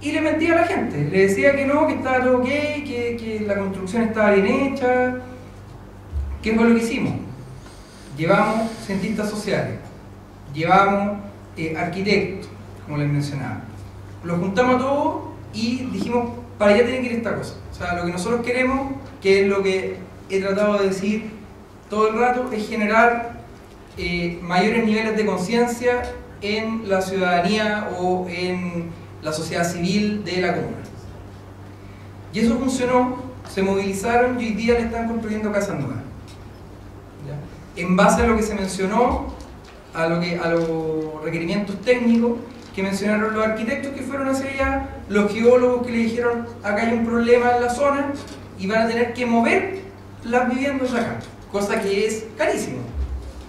y le mentía a la gente. Le decía que no, que estaba todo ok, que la construcción estaba bien hecha. ¿Qué fue lo que hicimos? Llevamos cientistas sociales, llevamos arquitectos, como les mencionaba. Los juntamos a todos y dijimos, para allá tiene que ir esta cosa. O sea, lo que nosotros queremos, que es lo que he tratado de decir todo el rato, es generar mayores niveles de conciencia en la ciudadanía o en la sociedad civil de la comuna. Y eso funcionó, se movilizaron y hoy día le están construyendo casas nuevas. ¿Ya? En base a lo que se mencionó, a los requerimientos técnicos que mencionaron los arquitectos que fueron hacia allá, los geólogos que le dijeron acá hay un problema en la zona y van a tener que mover las viviendas acá, cosa que es carísimo.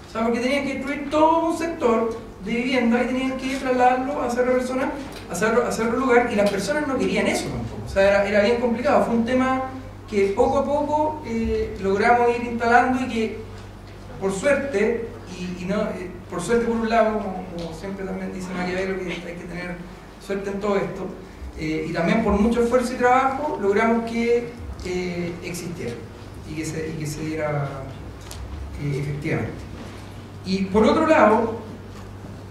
O sea, porque tenían que destruir todo un sector de vivienda y tenían que trasladarlo a hacerlo persona, hacerlo lugar, y las personas no querían eso tampoco. O sea, era bien complicado. Fue un tema que poco a poco logramos ir instalando y que por suerte, por suerte por un lado, como siempre también dice Maquiavelo, que hay que tener suerte en todo esto, y también por mucho esfuerzo y trabajo logramos que existiera y que se diera efectivamente. Y por otro lado,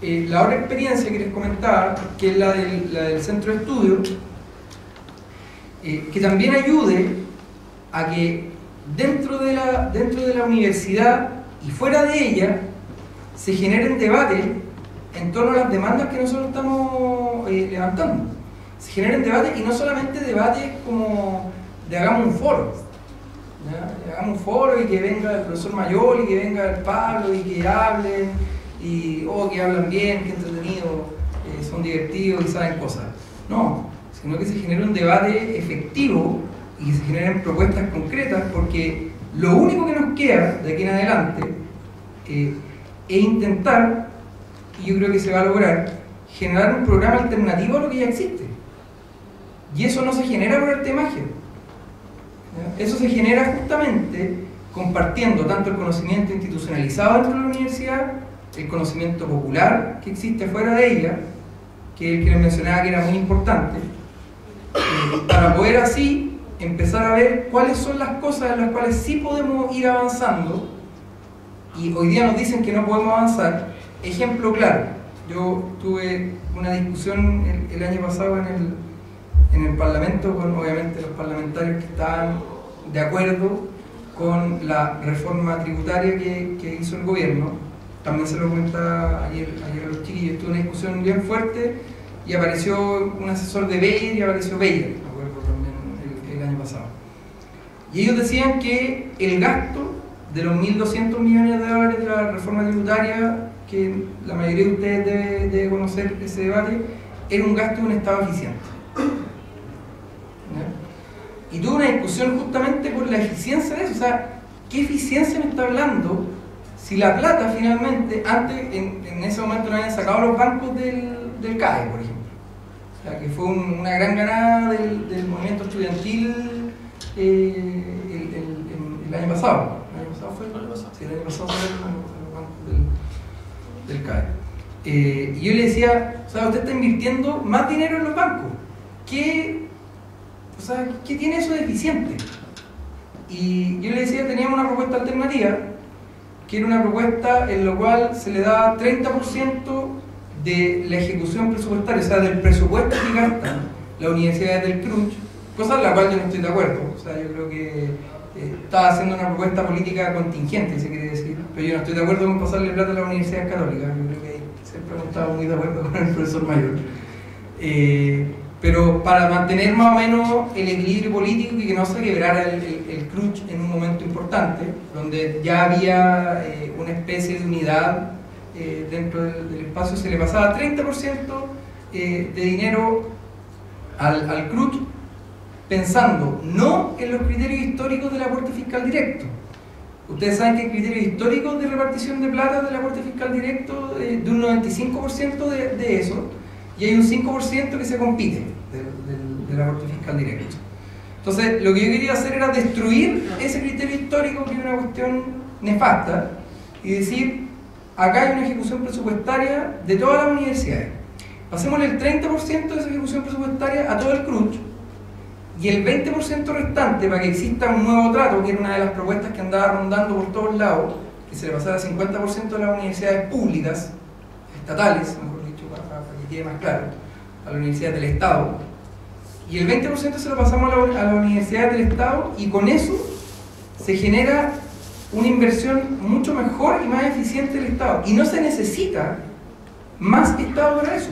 la otra experiencia que les comentaba, que es la del centro de estudio, que también ayude a que dentro de la universidad y fuera de ella se generen debates en torno a las demandas que nosotros estamos levantando. Se generen debates, y no solamente debates como de hagamos un foro, ¿ya? Hagamos un foro y que venga el profesor Mayol y que venga el Pablo y que hablen y que hablan bien, que entretenido, son divertidos y saben cosas. No, sino que se genere un debate efectivo y que se generen propuestas concretas, porque lo único que nos queda de aquí en adelante es intentar, y yo creo que se va a lograr, generar un programa alternativo a lo que ya existe. Y eso no se genera por arte de magia. ¿Ya? Eso se genera justamente compartiendo tanto el conocimiento institucionalizado dentro de la universidad, el conocimiento popular que existe fuera de ella, que el que les mencionaba que era muy importante, para poder así empezar a ver cuáles son las cosas en las cuales sí podemos ir avanzando, y hoy día nos dicen que no podemos avanzar. Ejemplo claro, yo tuve una discusión el año pasado en el Parlamento con obviamente los parlamentarios que estaban de acuerdo con la reforma tributaria que hizo el gobierno. También se lo comentaba ayer a los chiquillos. Tuve una discusión bien fuerte y apareció un asesor de Bayer y apareció Bayer, me acuerdo también el año pasado. Y ellos decían que el gasto de los 1.200 millones de dólares de la reforma tributaria, que la mayoría de ustedes debe conocer ese debate, era un gasto de un Estado eficiente. ¿Ya? Y tuve una discusión justamente por la eficiencia de eso. O sea, ¿qué eficiencia me está hablando si la plata finalmente, antes en ese momento no habían sacado los bancos del CAE, por ejemplo? O sea, que fue una gran ganada del movimiento estudiantil el año pasado. ¿El año pasado fue? El año pasado. Sí, el año pasado fue del CAE. Y yo le decía, o sea, usted está invirtiendo más dinero en los bancos. ¿Qué tiene eso de eficiente? Y yo le decía, teníamos una propuesta alternativa, que era una propuesta en la cual se le da 30% de la ejecución presupuestaria, o sea, del presupuesto que gastan las universidades del CRUNCH, cosa en la cual yo no estoy de acuerdo. O sea, yo creo que está haciendo una propuesta política contingente, se quiere decir, pero yo no estoy de acuerdo con pasarle plata a las universidades católicas. Yo creo que siempre hemos estado muy de acuerdo con el profesor Mayor. Pero para mantener más o menos el equilibrio político y que no se quebrara el CRUNCH en un momento importante, donde ya había una especie de unidad dentro del espacio, se le pasaba 30% de dinero al CRUNCH, pensando no en los criterios históricos del aporte fiscal directo. Ustedes saben que hay criterios históricos de repartición de plata del aporte fiscal directo de un 95% de eso, y hay un 5% que se compite del aporte fiscal directo. Entonces, lo que yo quería hacer era destruir ese criterio histórico, que es una cuestión nefasta, y decir, acá hay una ejecución presupuestaria de todas las universidades. Pasémosle el 30% de esa ejecución presupuestaria a todo el CRUNCH, y el 20% restante, para que exista un nuevo trato, que era una de las propuestas que andaba rondando por todos lados, que se le pasara 50% a las universidades públicas, estatales, mejor dicho, para que quede más claro, a las universidades del Estado, y el 20% se lo pasamos a las universidades del Estado, y con eso se genera una inversión mucho mejor y más eficiente del Estado, y no se necesita más Estado para eso,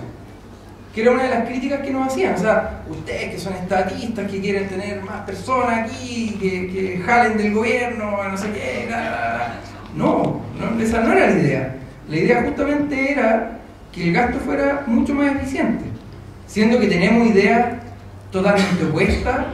que era una de las críticas que nos hacían. O sea, ustedes que son estatistas, que quieren tener más personas aquí, que jalen del gobierno, no sé qué, no, esa no era la idea. La idea justamente era que el gasto fuera mucho más eficiente, siendo que tenemos ideas totalmente opuestas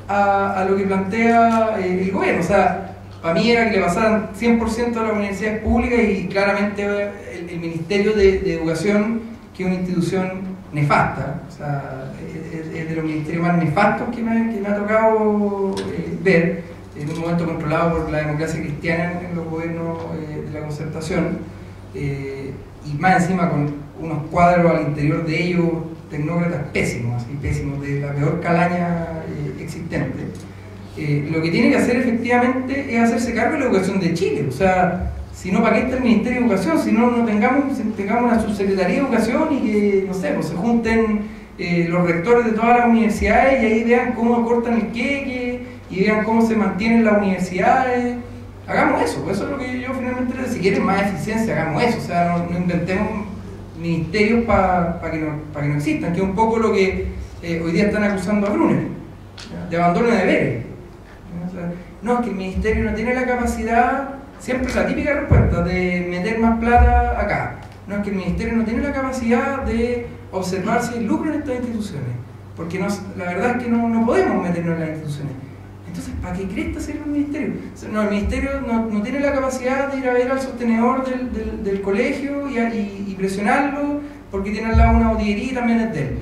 a lo que plantea el gobierno. O sea, para mí era que le pasaran 100% a las universidades públicas, y claramente el Ministerio de Educación, que es una institución nefasta, o sea, es de los ministerios más nefastos que me ha tocado ver, en un momento controlado por la democracia cristiana en los gobiernos de la concertación, y más encima con unos cuadros al interior de ellos, tecnócratas pésimos, así, pésimos, de la peor calaña existente. Lo que tiene que hacer efectivamente es hacerse cargo de la educación de Chile. O sea, si no, ¿para qué está el Ministerio de Educación? Si no tengamos una subsecretaría de Educación, y que, no sé, pues se junten los rectores de todas las universidades y ahí vean cómo cortan el queque y vean cómo se mantienen las universidades. Hagamos eso, pues eso es lo que yo finalmente le digo. Si quieren más eficiencia, hagamos eso. O sea, no inventemos ministerios para que no existan, que es un poco lo que hoy día están acusando a Brunner, de abandono de deberes. O sea, no, es que el ministerio no tiene la capacidad, siempre la típica respuesta, de meter más plata acá. No, es que el ministerio no tiene la capacidad de observar si hay lucro en estas instituciones, porque la verdad es que no podemos meternos en las instituciones. Entonces, ¿para qué cresta sirve el ministerio? No, el ministerio no tiene la capacidad de ir a ver al sostenedor del colegio y presionarlo, porque tiene al lado una botillería y también es de él.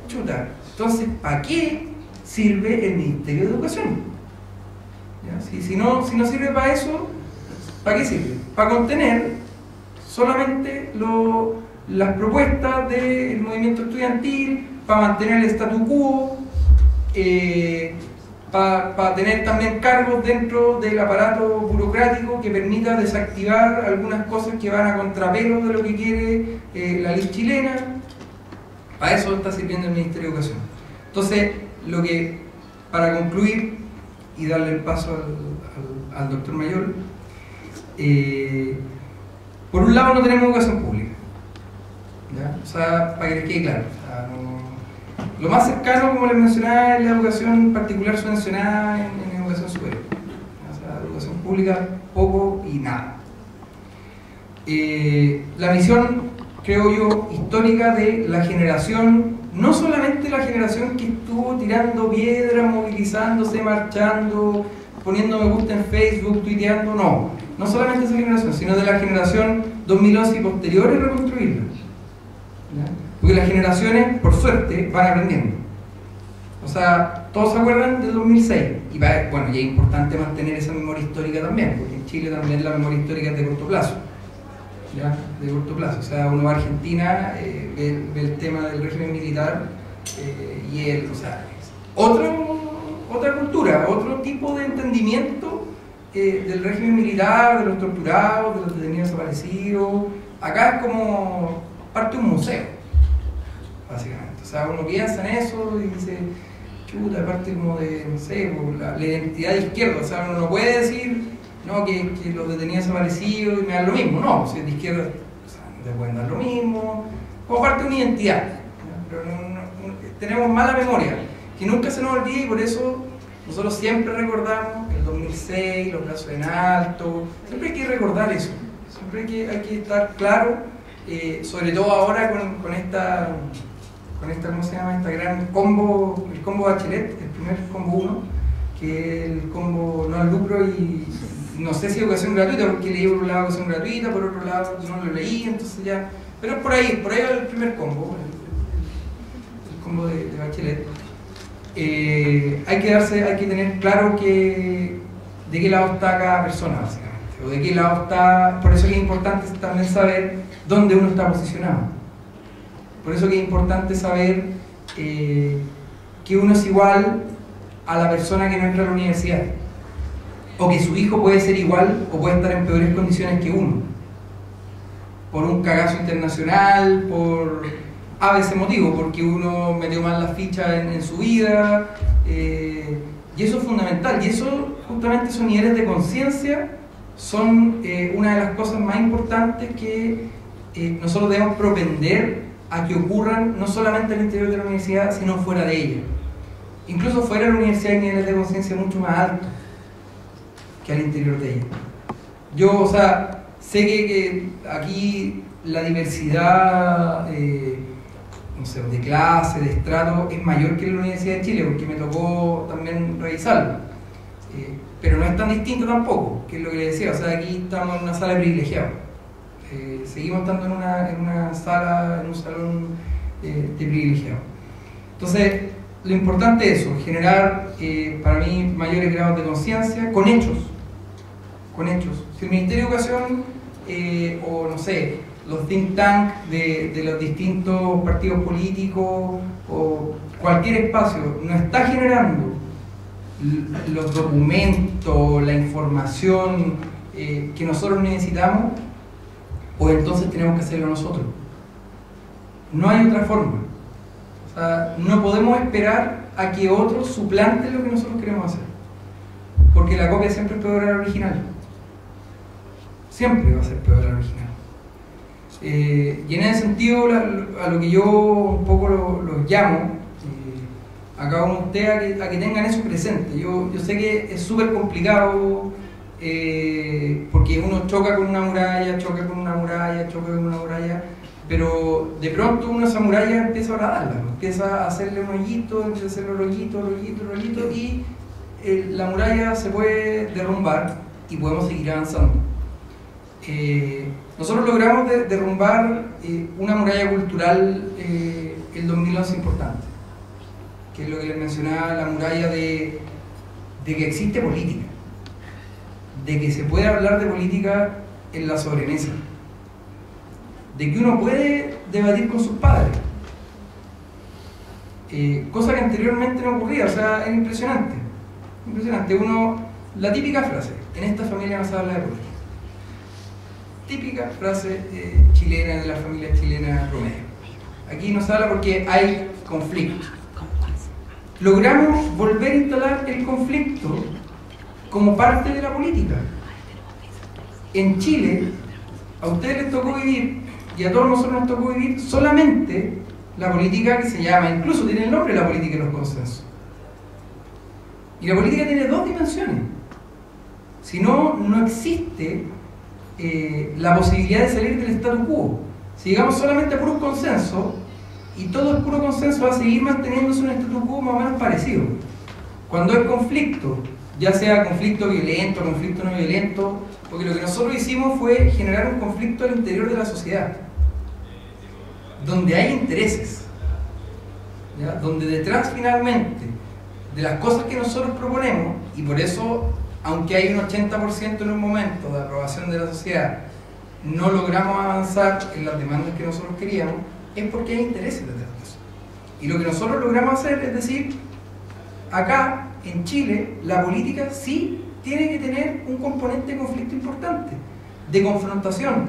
Chuta. Entonces, ¿para qué sirve el Ministerio de Educación? ¿Ya? Si no sirve para eso, ¿para qué sirve? Para contener solamente las propuestas del movimiento estudiantil, para mantener el statu quo, para tener también cargos dentro del aparato burocrático que permita desactivar algunas cosas que van a contrapelo de lo que quiere la ley chilena. Para eso está sirviendo el Ministerio de Educación. Entonces, para concluir y darle el paso al doctor Mayor, por un lado no tenemos educación pública, ¿ya? O sea, para que les quede claro, o sea, lo más cercano, como les mencionaba, es la educación particular subvencionada en educación superior. O sea, educación pública, poco y nada. La misión, creo yo, histórica de la generación, no solamente la generación que estuvo tirando piedras, movilizándose, marchando, poniendo me gusta en Facebook, tuiteando, no solamente esa generación, sino de la generación 2011 y posteriores, reconstruirla. ¿Ya? Porque las generaciones, por suerte, van aprendiendo. O sea, todos se acuerdan del 2006. Y bueno, y es importante mantener esa memoria histórica también, porque en Chile también la memoria histórica es de corto plazo. ¿Ya? De corto plazo. O sea, uno va a Argentina, ve el tema del régimen militar y o sea, otra cultura, otro tipo de entendimiento del régimen militar, de los torturados, de los detenidos desaparecidos. Acá es como parte de un museo, básicamente. O sea, uno piensa en eso y dice, chuta, parte como de, no sé, la identidad de izquierda. O sea, uno no puede decir, no, que los detenidos desaparecidos y me dan lo mismo. No, si es de izquierda, o sea, no te pueden dar lo mismo. Como parte de una identidad. Pero tenemos mala memoria, que nunca se nos olvida, y por eso nosotros siempre recordamos el 2006, los brazos en alto. Siempre hay que recordar eso. Siempre hay que estar claro, sobre todo ahora con esta, ¿cómo se llama? Esta gran combo, el combo Bachelet, el primer combo 1, que es el combo no al lucro y no sé si educación gratuita, porque leí por un lado educación gratuita, por otro lado no lo leí, entonces ya, pero por ahí va el primer combo, el combo de Bachelet. Hay que tener claro de qué lado está cada persona, básicamente, o de qué lado está. Por eso que es importante también saber dónde uno está posicionado. Por eso que es importante saber que uno es igual a la persona que no entra a la universidad, o que su hijo puede ser igual o puede estar en peores condiciones que uno, por un cagazo internacional, por a veces motivo, porque uno metió mal la ficha en su vida, y eso es fundamental, y eso, justamente esos niveles de conciencia son una de las cosas más importantes que nosotros debemos propender a que ocurran no solamente al interior de la universidad, sino fuera de ella. Incluso fuera de la universidad hay niveles de conciencia mucho más altos que al interior de ella. Yo, o sea, sé que aquí la diversidad no sé, de clase, de estrato, es mayor que en la Universidad de Chile, porque me tocó también revisarlo. Pero no es tan distinto tampoco, que es lo que le decía. O sea, aquí estamos en una sala de privilegiados. Seguimos estando en una sala, en un salón de privilegiados. Entonces, lo importante es eso, generar para mí mayores grados de conciencia con hechos. Con hechos. Si el Ministerio de Educación, o no sé, los think tanks de los distintos partidos políticos o cualquier espacio no está generando los documentos, la información que nosotros necesitamos, pues entonces tenemos que hacerlo nosotros. No hay otra forma. O sea, no podemos esperar a que otros suplanten lo que nosotros queremos hacer, porque la copia siempre es peor a la original. Siempre va a ser peor a la original. Y en ese sentido, a lo que yo un poco los llamo, acá con usted, a que tengan eso presente. Yo sé que es súper complicado, porque uno choca con una muralla, pero de pronto uno esa muralla empieza a horadarla, empieza a hacerle un hoyito, empieza a hacerle un hoyito, y la muralla se puede derrumbar y podemos seguir avanzando. Nosotros logramos derrumbar una muralla cultural el 2011 importante, que es lo que les mencionaba, la muralla de que existe política, de que se puede hablar de política en la sobremesa, de que uno puede debatir con sus padres, cosa que anteriormente no ocurría. O sea, es impresionante. La típica frase, en esta familia no se habla de política. Típica frase chilena, de la familia chilena promedio. Aquí no se habla porque hay conflicto. Logramos volver a instalar el conflicto como parte de la política. En Chile, a ustedes les tocó vivir, y a todos nosotros nos tocó vivir, solamente la política que se llama, incluso tiene el nombre, la política de los consensos. Y la política tiene dos dimensiones. Si no, no existe la posibilidad de salir del statu quo. Si llegamos solamente a puros consensos, y todo es puro consenso, va a seguir manteniéndose un statu quo más o menos parecido. Cuando hay conflicto, ya sea conflicto violento, conflicto no violento, porque lo que nosotros hicimos fue generar un conflicto al interior de la sociedad. donde hay intereses, ¿ya? Donde detrás finalmente de las cosas que nosotros proponemos, y por eso, aunque hay un 80% en un momento de aprobación de la sociedad, no logramos avanzar en las demandas que nosotros queríamos, es porque hay intereses detrás de eso. Y lo que nosotros logramos hacer es decir, acá en Chile la política sí tiene que tener un componente de conflicto importante, de confrontación.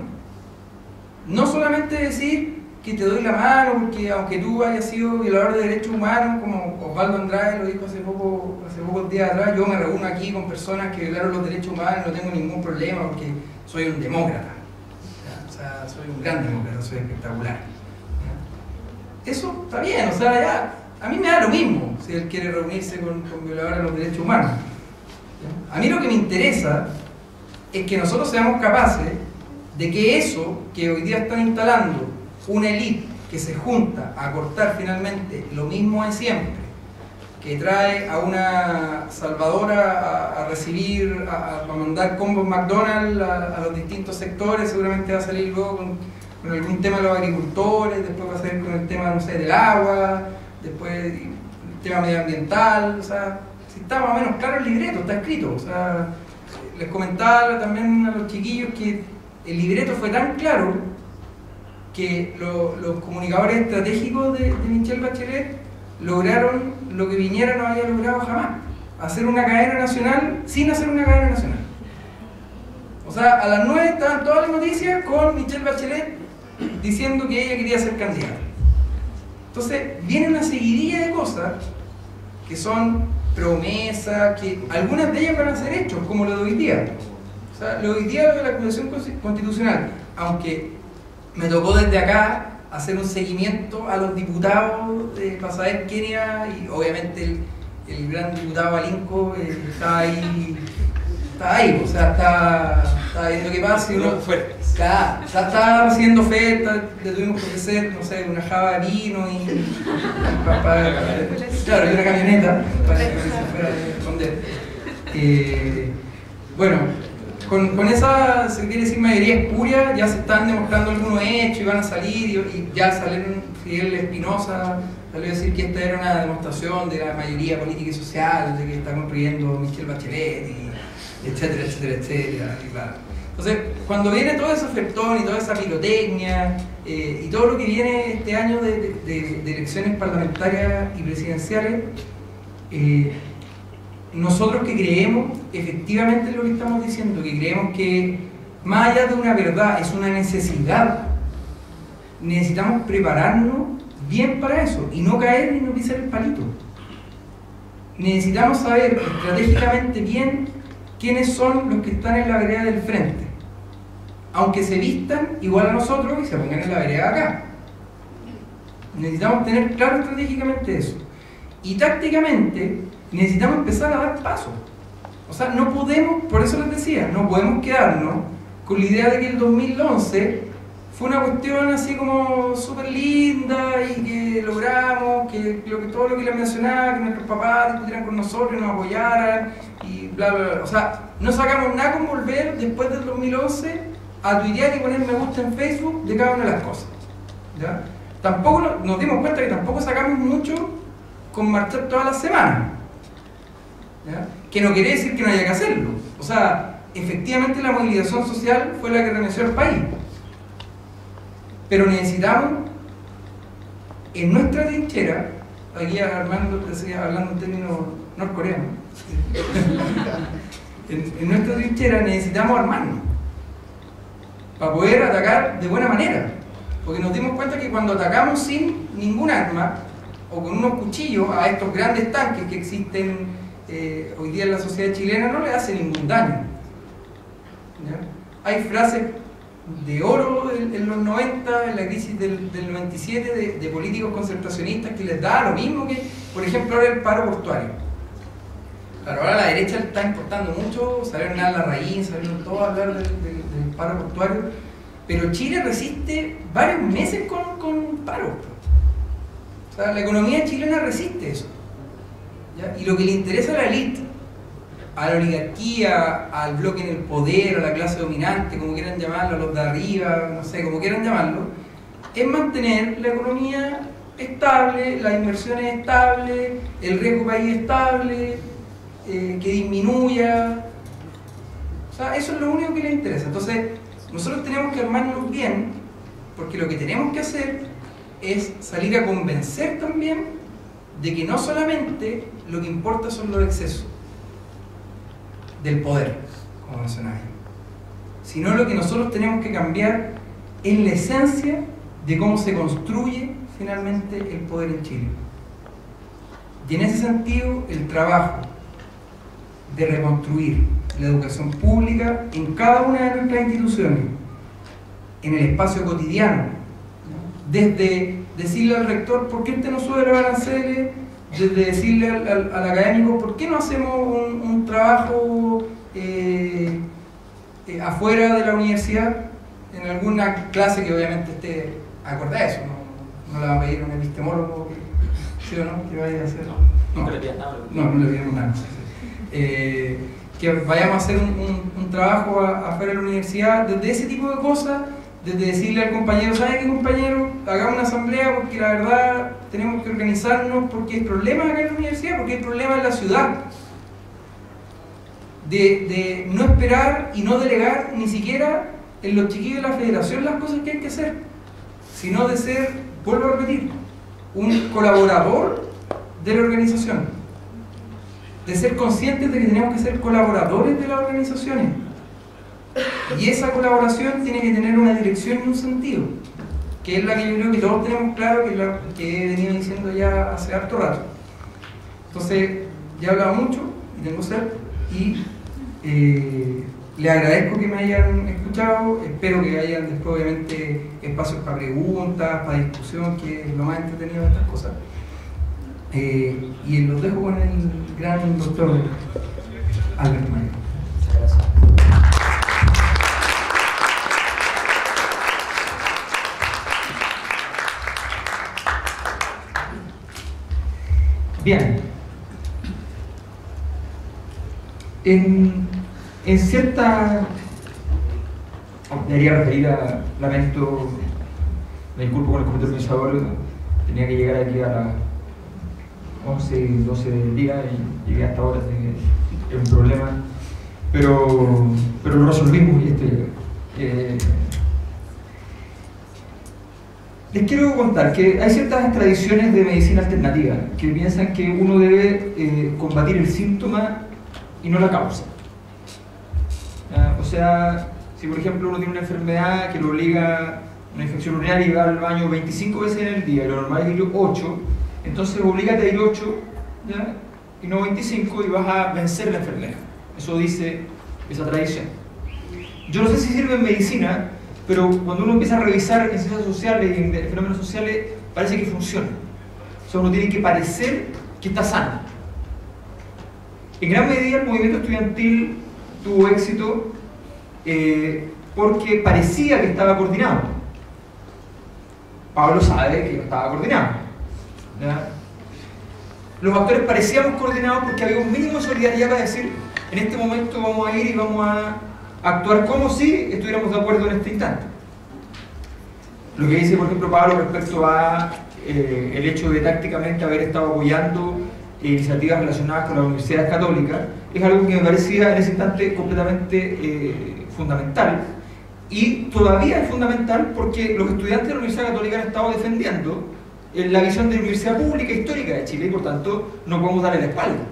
No solamente decir que te doy la mano porque aunque tú hayas sido violador de derechos humanos, como Osvaldo Andrade lo dijo hace pocos días atrás, yo me reúno aquí con personas que violaron los derechos humanos y no tengo ningún problema porque soy un demócrata. O sea, soy un gran demócrata, soy espectacular. Eso está bien, o sea, ya, a mí me da lo mismo si él quiere reunirse con violadores de los derechos humanos. A mí lo que me interesa es que nosotros seamos capaces de que eso que hoy día están instalando, una élite que se junta a cortar finalmente lo mismo de siempre, que trae a una salvadora a recibir, a mandar combos McDonald's a los distintos sectores, seguramente va a salir luego con algún tema de los agricultores, después va a salir con el tema, no sé, del agua, después el tema medioambiental, o sea, si está más o menos claro el libreto, está escrito, o sea, les comentaba también a los chiquillos que el libreto fue tan claro que los comunicadores estratégicos de Michelle Bachelet lograron lo que Piñera no había logrado jamás, hacer una cadena nacional sin hacer una cadena nacional. O sea, a las 9 estaban todas las noticias con Michelle Bachelet diciendo que ella quería ser candidata. Entonces viene una seguidilla de cosas que son promesas, que algunas de ellas van a ser hechos, como lo de hoy día. O sea, lo de hoy día, lo de la Convención Constitucional, aunque me tocó desde acá hacer un seguimiento a los diputados para saber quién era, y obviamente el gran diputado Alinco estaba ahí, o sea, estaba viendo qué pasa y uno estaba haciendo ofertas, le tuvimos que ofrecer, no sé, una java de vino y claro, y una camioneta para que se fuera a esconder. Bueno, con esa, se quiere decir, mayoría espuria, ya se están demostrando algunos hechos y van a salir, y ya salieron. Fidel Espinosa salió a decir que esta era una demostración de la mayoría política y social, de que está construyendo Michelle Bachelet, y etcétera, etcétera, etcétera. Y claro. Entonces, cuando viene todo ese ofertón y toda esa pirotecnia, y todo lo que viene este año de elecciones parlamentarias y presidenciales, nosotros que creemos efectivamente lo que estamos diciendo, que creemos que más allá de una verdad, es una necesidad, necesitamos prepararnos bien para eso y no caer ni no pisar el palito. Necesitamos saber estratégicamente bien quiénes son los que están en la vereda del frente, aunque se vistan igual a nosotros y se pongan en la vereda acá. Necesitamos tener claro estratégicamente eso, y tácticamente necesitamos empezar a dar pasos. O sea, no podemos, por eso les decía, no podemos quedarnos con la idea de que el 2011 fue una cuestión así como súper linda y que logramos que todo lo que les mencionaba, que nuestros papás discutieran con nosotros y nos apoyaran y bla bla bla. O sea, no sacamos nada con volver después del 2011 a tuitear y poner me gusta en Facebook de cada una de las cosas, ¿ya? Tampoco nos dimos cuenta que tampoco sacamos mucho con marchar todas las semanas, ¿ya? Que no quiere decir que no haya que hacerlo. O sea, efectivamente la movilización social fue la que remeció al país, pero necesitamos en nuestra trinchera, aquí Armando decía, hablando en términos norcoreanos, en nuestra trinchera necesitamos armarnos para poder atacar de buena manera, porque nos dimos cuenta que cuando atacamos sin ningún arma o con unos cuchillos a estos grandes tanques que existen hoy día en la sociedad chilena, no le hace ningún daño, ¿ya? Hay frases de oro en los 90, en la crisis del 97, de políticos concertacionistas que les da lo mismo que, por ejemplo, ahora el paro portuario. Claro, ahora la derecha está importando mucho, salieron a la raíz, salieron todos a hablar del paro portuario, pero Chile resiste varios meses con paro. O sea, la economía chilena resiste eso, ¿ya? Y lo que le interesa a la élite, a la oligarquía, al bloque en el poder, a la clase dominante, como quieran llamarlo, a los de arriba, no sé, como quieran llamarlo, es mantener la economía estable, las inversiones estables, el riesgo país estable, que disminuya. O sea, eso es lo único que le interesa. Entonces, nosotros tenemos que armarnos bien, porque lo que tenemos que hacer es salir a convencer también de que no solamente lo que importa son los excesos del poder, como mencionaba, sino lo que nosotros tenemos que cambiar es la esencia de cómo se construye finalmente el poder en Chile. Y en ese sentido, el trabajo de reconstruir la educación pública en cada una de nuestras instituciones, en el espacio cotidiano, desde decirle al rector ¿por qué usted no sube los aranceles?, desde decirle al académico ¿por qué no hacemos un trabajo afuera de la universidad, en alguna clase que obviamente esté acorde a eso, no le va a pedir a un epistemólogo ¿sí o no? ¿Qué vaya a hacer? No le pidan nada. No le pidamos nada. Que vayamos a hacer un trabajo afuera de la universidad, desde ese tipo de cosas, desde decirle al compañero, ¿sabe qué, compañero? Hagamos una asamblea porque la verdad tenemos que organizarnos porque hay problemas acá en la universidad, porque hay problemas en la ciudad. De no esperar y no delegar ni siquiera en los chiquillos de la federación las cosas que hay que hacer, sino de ser, vuelvo a repetir, un colaborador de la organización, de ser conscientes de que tenemos que ser colaboradores de las organizaciones, y esa colaboración tiene que tener una dirección y un sentido, que es la que yo creo que todos tenemos claro, que es la que he venido diciendo ya hace harto rato. Entonces, ya he hablado mucho y tengo sed, y le agradezco que me hayan escuchado, espero que hayan después obviamente espacios para preguntas, para discusión, que es lo más entretenido de estas cosas. Y los dejo con el gran doctor Albert Mayo. Muchas gracias. Bien. En cierta... debería referir a... Lamento, me disculpo con el comité organizador, tenía que llegar aquí a las 11 y 12 del día y llegué hasta ahora, así que es un problema, pero lo resolvimos y estoy acá. Les quiero contar que hay ciertas tradiciones de medicina alternativa que piensan que uno debe combatir el síntoma y no la causa. O sea, si por ejemplo uno tiene una enfermedad que lo obliga, una infección urinaria, y va al baño 25 veces en el día y lo normal es ir 8, entonces oblígate a ir 8, ¿ya? Y no 25, y vas a vencer la enfermedad. Eso dice esa tradición. Yo no sé si sirve en medicina, pero cuando uno empieza a revisar en ciencias sociales y en fenómenos sociales, parece que funciona. O sea, uno tiene que parecer que está sano. En gran medida el movimiento estudiantil tuvo éxito porque parecía que estaba coordinado. Pablo sabe que no estaba coordinado, ¿ya? Los actores parecíamos coordinados porque había un mínimo de solidaridad para decir, en este momento vamos a ir y vamos a actuar como si estuviéramos de acuerdo en este instante. Lo que dice, por ejemplo, Pablo respecto a el hecho de tácticamente haber estado apoyando iniciativas relacionadas con las universidades católicas, es algo que me parecía en ese instante completamente fundamental, y todavía es fundamental porque los estudiantes de la Universidad Católica han estado defendiendo la visión de la universidad pública histórica de Chile, y por tanto no podemos darle la espalda,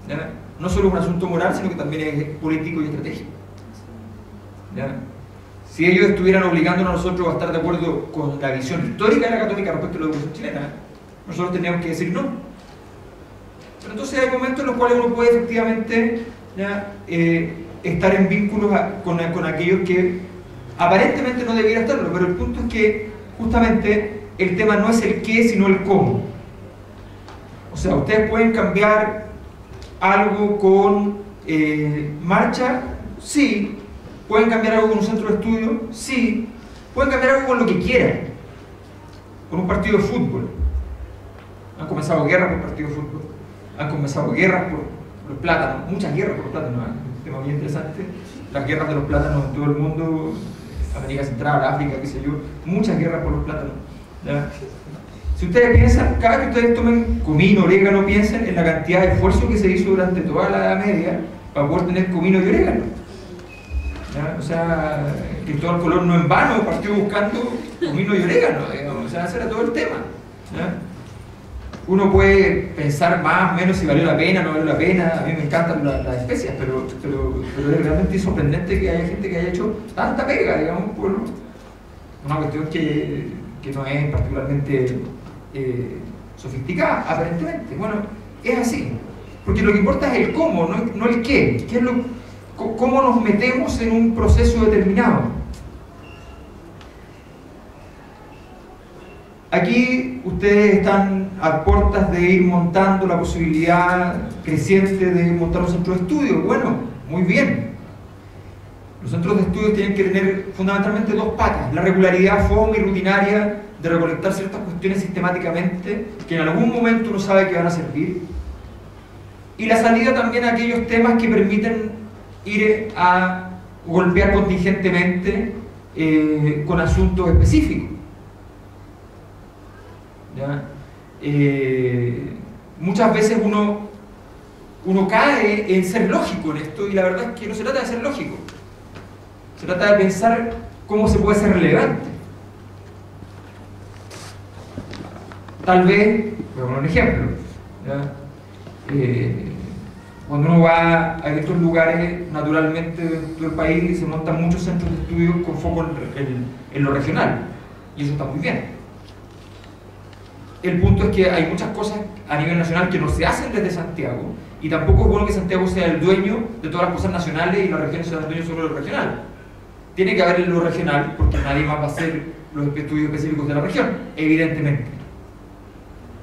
¿ya? No solo es un asunto moral, sino que también es político y estratégico, ¿ya? Si ellos estuvieran obligándonos a nosotros a estar de acuerdo con la visión histórica de la Católica respecto a la educación chilena, nosotros tendríamos que decir no. Pero entonces hay momentos en los cuales uno puede efectivamente, ¿ya? Estar en vínculos con aquellos que aparentemente no debiera estarlo, pero el punto es que justamente el tema no es el qué, sino el cómo. O sea, ustedes pueden cambiar algo con marcha, sí. Pueden cambiar algo con un centro de estudio, sí. Pueden cambiar algo con lo que quieran, con un partido de fútbol. Han comenzado guerras por partido de fútbol, han comenzado guerras por los plátanos, muchas guerras por los plátanos, ¿eh? Un tema muy interesante. Las guerras de los plátanos en todo el mundo América Central, África, qué sé yo, muchas guerras por los plátanos. ¿Ya? Si ustedes piensan, cada vez que ustedes tomen comino, orégano, piensen en la cantidad de esfuerzo que se hizo durante toda la Edad Media para poder tener comino y orégano. ¿Ya? O sea, Cristóbal Colón no en vano partió buscando comino y orégano, digamos. O sea, ese era todo el tema. ¿Ya? Uno puede pensar más o menos si valió la pena, no valió la pena. A mí me encantan las especias, pero es realmente sorprendente que haya gente que haya hecho tanta pega, digamos, por una cuestión que no es particularmente sofisticada, aparentemente. Bueno, es así. Porque lo que importa es el cómo, no el qué. ¿Qué es cómo nos metemos en un proceso determinado? Aquí ustedes están a puertas de ir montando la posibilidad creciente de montar un centro de estudio. Bueno, muy bien. Los centros de estudio tienen que tener fundamentalmente dos patas: la regularidad fome y rutinaria de recolectar ciertas cuestiones sistemáticamente que en algún momento uno sabe que van a servir, y la salida también a aquellos temas que permiten ir a golpear contingentemente con asuntos específicos. ¿Ya? Muchas veces uno cae en ser lógico en esto, y la verdad es que no se trata de ser lógico, se trata de pensar cómo se puede ser relevante. Tal vez, voy a poner un ejemplo, ¿ya? Cuando uno va a estos lugares, naturalmente dentro del país se montan muchos centros de estudio con foco en lo regional, y eso está muy bien. El punto es que hay muchas cosas a nivel nacional que no se hacen desde Santiago, y tampoco es bueno que Santiago sea el dueño de todas las cosas nacionales y las regiones sean dueños sobre lo regional. Tiene que haber lo regional, porque nadie más va a hacer los estudios específicos de la región, evidentemente.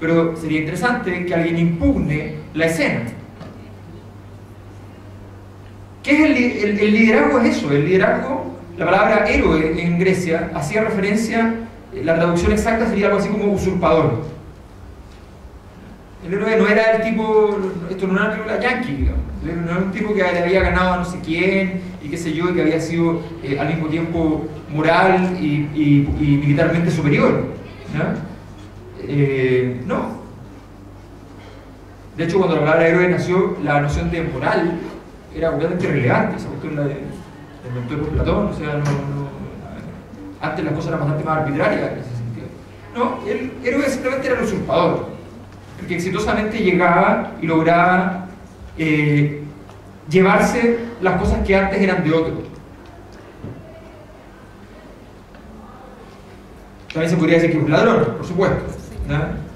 Pero sería interesante que alguien impugne la escena. ¿Qué es el liderazgo? Es eso, el liderazgo, la palabra héroe en Grecia hacía referencia, la traducción exacta sería algo así como usurpador. El héroe no era el tipo, esto no era una película yankee, digamos. El héroe no era un tipo que le había ganado a no sé quién y qué sé yo, y que había sido al mismo tiempo moral y militarmente superior, ¿no? No. De hecho, cuando la palabra héroe nació, la noción de moral era completamente irrelevante. Esa cuestión la inventó por Platón. O sea, antes las cosas eran bastante más arbitrarias en ese sentido. No, el héroe simplemente era el usurpador, el que exitosamente llegaba y lograba llevarse las cosas que antes eran de otro. También se podría decir que es un ladrón, por supuesto, ¿no?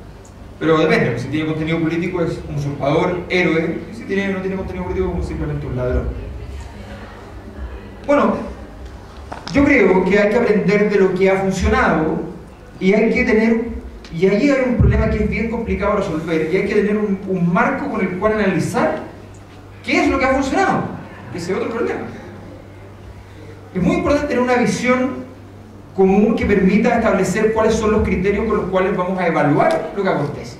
Pero depende, si tiene contenido político es un usurpador, héroe, y si no tiene contenido político es simplemente un ladrón. Bueno, yo creo que hay que aprender de lo que ha funcionado, y hay que tener, y ahí hay un problema que es bien complicado de resolver, y hay que tener un marco con el cual analizar qué es lo que ha funcionado. Ese es otro problema. Es muy importante tener una visión común que permita establecer cuáles son los criterios con los cuales vamos a evaluar lo que acontece.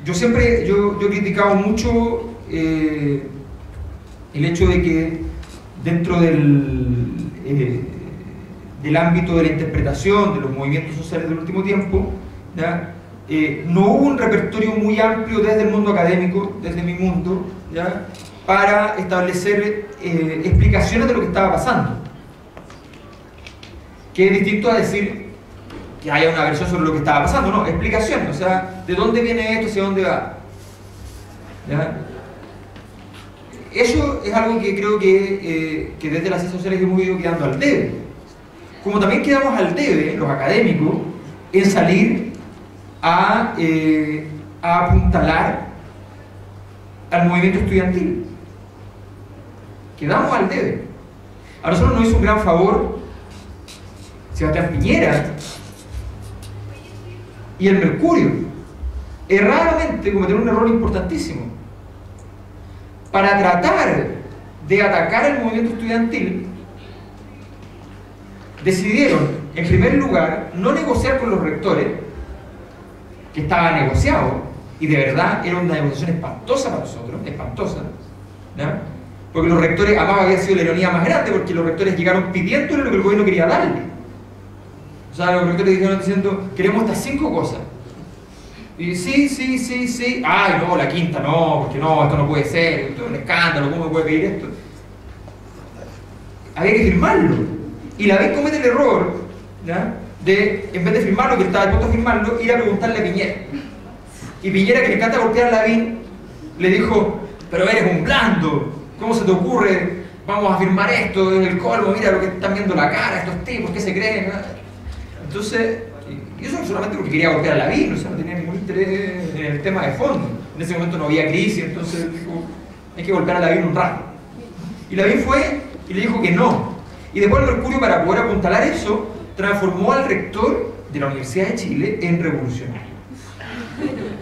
Yo he criticado mucho el hecho de que dentro del ámbito de la interpretación de los movimientos sociales del último tiempo, ¿ya? No hubo un repertorio muy amplio desde el mundo académico, desde mi mundo, ¿ya? Para establecer explicaciones de lo que estaba pasando, que es distinto a decir que haya una versión sobre lo que estaba pasando. No, explicaciones, o sea, de dónde viene esto, hacia dónde va, ¿ya? Eso es algo que creo que desde las ciencias sociales hemos ido quedando al debe, como también quedamos al debe los académicos en salir a apuntalar al movimiento estudiantil. Quedamos al debe. A nosotros nos hizo un gran favor Sebastián Piñera y el Mercurio, erradamente cometieron un error importantísimo. Para tratar de atacar el movimiento estudiantil, decidieron, en primer lugar, no negociar con los rectores, que estaba negociado, y de verdad era una negociación espantosa para nosotros, espantosa, ¿ya? Porque los rectores, además había sido la ironía más grande, porque los rectores llegaron pidiéndole lo que el gobierno quería darle. O sea, los rectores dijeron diciendo, queremos estas 5 cosas. Y sí, ay no, la quinta no, porque no, esto no puede ser, esto es un escándalo, ¿cómo me puede pedir esto? Había que firmarlo. Y la vez comete el error, ¿ya? De, en vez de firmarlo, que estaba dispuesto a firmarlo, ir a preguntarle a Piñera. Y Piñera, que le encanta golpear a Lavín, le dijo, pero eres un blando, ¿cómo se te ocurre? Vamos a firmar esto, es el colmo, mira lo que están viendo la cara, estos tipos, ¿qué se creen? Entonces, y eso solamente porque quería golpear a Lavín, o sea, no tenía ningún interés en el tema de fondo. En ese momento no había crisis, entonces dijo, hay que golpear a Lavín un rato. Y Lavín fue y le dijo que no. Y después el Mercurio, para poder apuntalar eso, transformó al rector de la Universidad de Chile en revolucionario.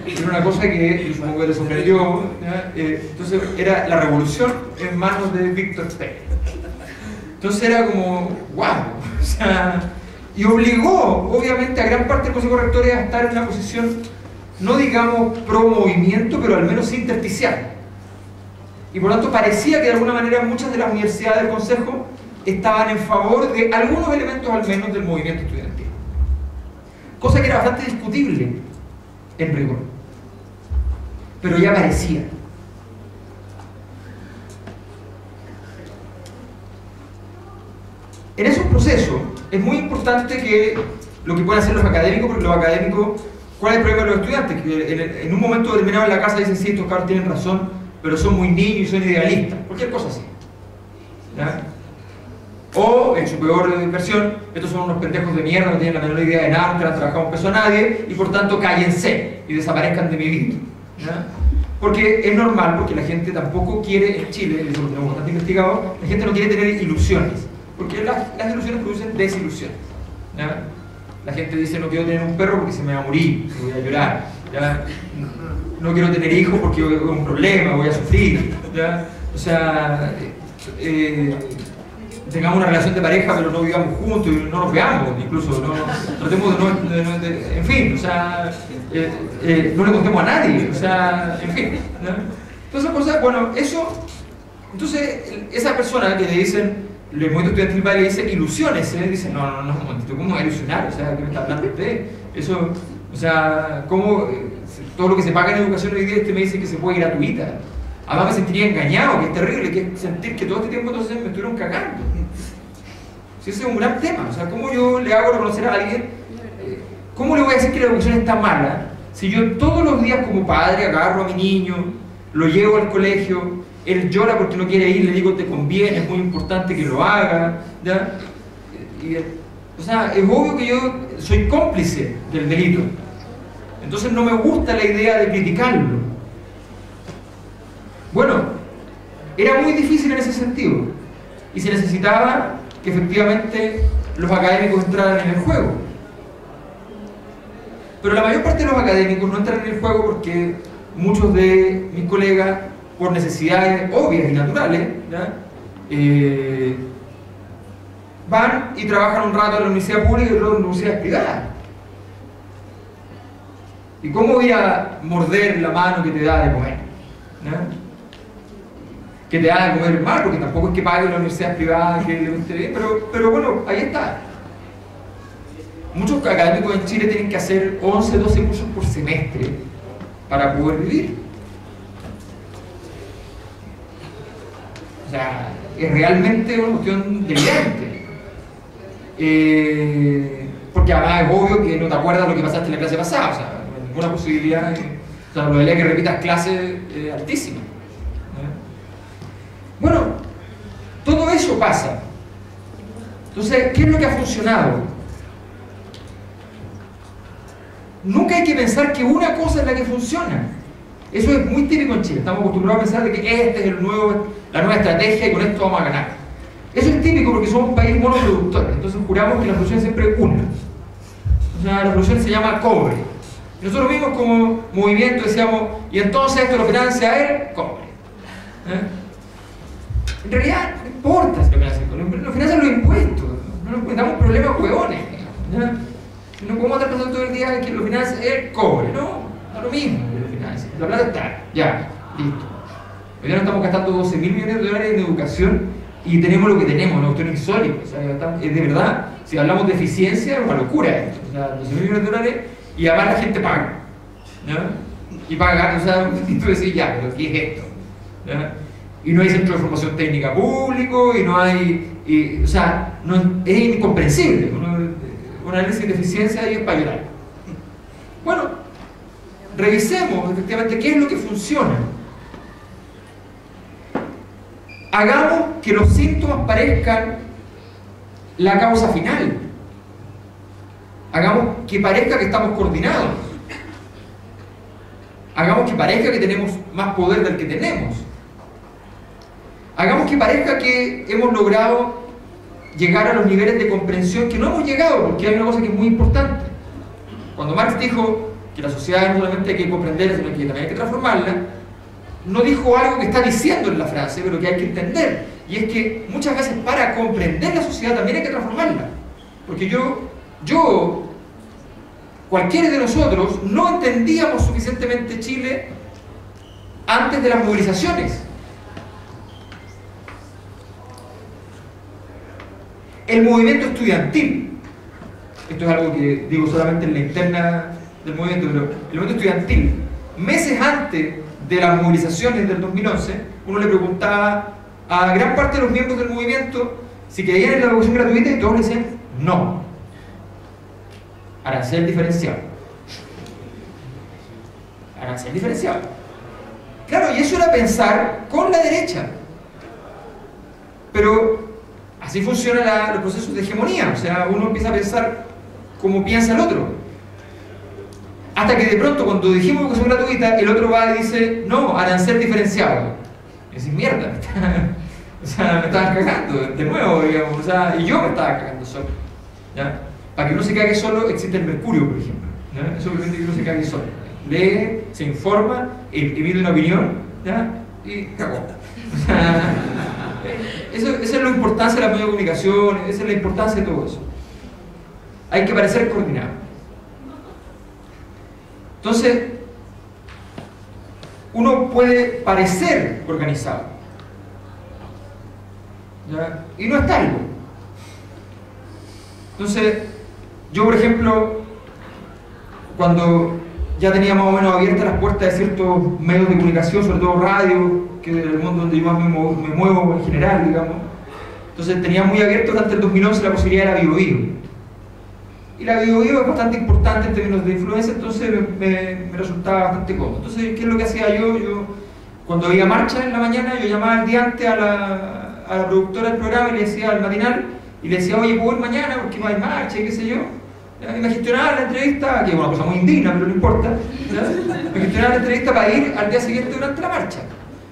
Era una cosa que yo supongo que le sorprendió, entonces era la revolución en manos de Víctor Pérez. Entonces era como, wow, o sea, y obligó obviamente a gran parte del Consejo de Rectores a estar en una posición, no digamos pro movimiento, pero al menos intersticial. Y por lo tanto parecía que de alguna manera muchas de las universidades del Consejo estaban en favor de algunos elementos al menos del movimiento estudiantil. Cosa que era bastante discutible en rigor. Pero ya parecía. En esos procesos es muy importante que lo que puedan hacer los académicos, porque los académicos, ¿cuál es el problema de los estudiantes? Que en un momento determinado en la casa dicen, sí, estos cabros tienen razón, pero son muy niños y son idealistas, cualquier cosa así, ¿ya? O, en su peor versión, estos son unos pendejos de mierda, no tienen la menor idea de nada, nunca han trabajado un peso a nadie, y por tanto cállense y desaparezcan de mi vida, ¿ya? Porque es normal, porque la gente tampoco quiere, en Chile, eso lo tenemos bastante investigado, la gente no quiere tener ilusiones, porque las ilusiones producen desilusiones, ¿ya? La gente dice, no quiero tener un perro porque se me va a morir, voy a llorar, ¿ya? No quiero tener hijos porque es un problema, voy a sufrir, ¿ya? O sea, tengamos una relación de pareja pero no vivamos juntos y no nos veamos, incluso, no, tratemos de en fin, o sea, no le contemos a nadie, o sea, en fin, ¿no? Entonces, cosas, bueno, eso, entonces, esa persona que le dicen, el movimiento estudiantil va y le dice ilusiones, dice, no, un momentito, ¿cómo va a ilusionar? O sea, ¿qué me está hablando usted? Eso, o sea, ¿cómo todo lo que se paga en educación hoy día usted me dice que se puede gratuita? Además me sentiría engañado, que es terrible, que es sentir que todo este tiempo entonces me estuvieron cagando. Si ese es un gran tema, o sea, ¿cómo yo le hago reconocer a alguien? ¿Cómo le voy a decir que la educación está mala si yo todos los días como padre agarro a mi niño, lo llevo al colegio, él llora porque no quiere ir, le digo te conviene, es muy importante que lo haga, ¿ya? O sea, es obvio que yo soy cómplice del delito, entonces no me gusta la idea de criticarlo. Bueno, era muy difícil en ese sentido y se necesitaba que efectivamente los académicos entraran en el juego. Pero la mayor parte de los académicos no entran en el juego porque muchos de mis colegas, por necesidades obvias y naturales, ¿ya? Van y trabajan un rato en la universidad pública y otro en la universidad privada. ¿Y cómo voy a morder la mano que te da de comer? ¿Ya? Que te da de comer mal, porque tampoco es que pague la universidad privada, que le esté bien, pero bueno, ahí está. Muchos académicos en Chile tienen que hacer 11, 12 cursos por semestre para poder vivir. O sea, es realmente una cuestión delirante. Porque además es obvio que no te acuerdas lo que pasaste en la clase pasada, o sea, no hay ninguna posibilidad, o sea, la probabilidad de que repitas clases es altísima. Bueno, todo eso pasa. Entonces, ¿qué es lo que ha funcionado? Nunca hay que pensar que una cosa es la que funciona. Eso es muy típico en Chile. Estamos acostumbrados a pensar de que este es la nueva estrategia y con esto vamos a ganar. Eso es típico porque somos un país monoproductor. Entonces juramos que la producción es siempre una. O sea, la producción se llama cobre. Y nosotros mismos como movimiento decíamos, y entonces esto lo financia el cobre. En realidad no importa si lo financian, lo financian los impuestos. No nos damos problemas huevones. No podemos estar pensando todo el día que lo financia el cobre. No, no es lo mismo que lo financia. La plata está, ya, listo. Hoy día no estamos gastando 12.000 millones de dólares en educación y tenemos lo que tenemos, una cuestión insólita. O sea, es de verdad, si hablamos de eficiencia, es una locura esto. O sea, 12.000 millones de dólares y además la gente paga. ¿No? Y paga, o sea, y tú decís, ya, pero ¿qué es esto? ¿No? Y no hay centro de formación técnica público, y no hay, o sea, no, es incomprensible. Un análisis de eficiencia ahí es para llorar. Bueno, revisemos efectivamente qué es lo que funciona. Hagamos que los síntomas parezcan la causa final. Hagamos que parezca que estamos coordinados. Hagamos que parezca que tenemos más poder del que tenemos. Hagamos que parezca que hemos logrado llegar a los niveles de comprensión que no hemos llegado, porque hay una cosa que es muy importante. Cuando Marx dijo que la sociedad no solamente hay que comprenderla, sino que también hay que transformarla, no dijo algo que está diciendo en la frase, pero que hay que entender. Y es que muchas veces para comprender la sociedad también hay que transformarla. Porque cualquiera de nosotros no entendíamos suficientemente Chile antes de las movilizaciones. El movimiento estudiantil, esto es algo que digo solamente en la interna del movimiento, pero el movimiento estudiantil, meses antes de las movilizaciones del 2011, uno le preguntaba a gran parte de los miembros del movimiento si querían en la educación gratuita y todos le decían no. Arancel diferenciado. Arancel diferenciado. Claro, y eso era pensar con la derecha. Pero así funcionan los procesos de hegemonía, o sea, uno empieza a pensar como piensa el otro. Hasta que de pronto, cuando dijimos educación gratuita, el otro va y dice, no, arancel diferenciado. Y decís, mierda, o sea, me estabas cagando, de nuevo, digamos, o sea, y yo me estaba cagando solo. ¿Ya? Para que uno se cague solo, existe el Mercurio, por ejemplo. ¿Ya? Eso permite que uno se cague solo. Lee, se informa, emite una opinión, ¿ya? Y cagó. O sea, esa es la importancia de la medio de comunicación, esa es la importancia de todo eso. Hay que parecer coordinado. Entonces, uno puede parecer organizado, ¿ya? Y no estarlo. Entonces, yo por ejemplo, cuando ya tenía más o menos abiertas las puertas de ciertos medios de comunicación, sobre todo radio, que es el mundo donde yo más me muevo en general, digamos. Entonces tenía muy abierto durante el 2011 la posibilidad de la Bio-Bio. Y la Bio-Bio es bastante importante en términos de influencia, entonces me resultaba bastante cómodo. Entonces, ¿qué es lo que hacía yo? Yo, cuando había marcha en la mañana, yo llamaba al día antes a la productora del programa y le decía al matinal, y le decía, oye, ¿puedo ir mañana? Porque no hay marcha y qué sé yo. Y me gestionaba la entrevista, que es una cosa muy indigna, pero no importa. ¿Ya? Me gestionaba la entrevista para ir al día siguiente durante la marcha.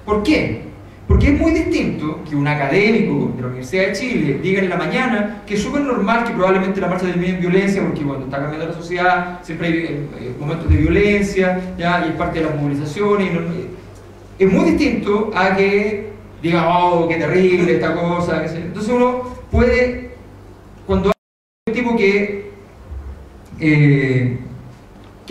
¿Por qué? Porque es muy distinto que un académico de la Universidad de Chile diga en la mañana que es súper normal que probablemente la marcha termine en violencia, porque cuando está cambiando la sociedad siempre hay momentos de violencia, ¿ya? Y es parte de las movilizaciones. Es muy distinto a que diga, oh, qué terrible esta cosa. Entonces uno puede, cuando hay un tipo que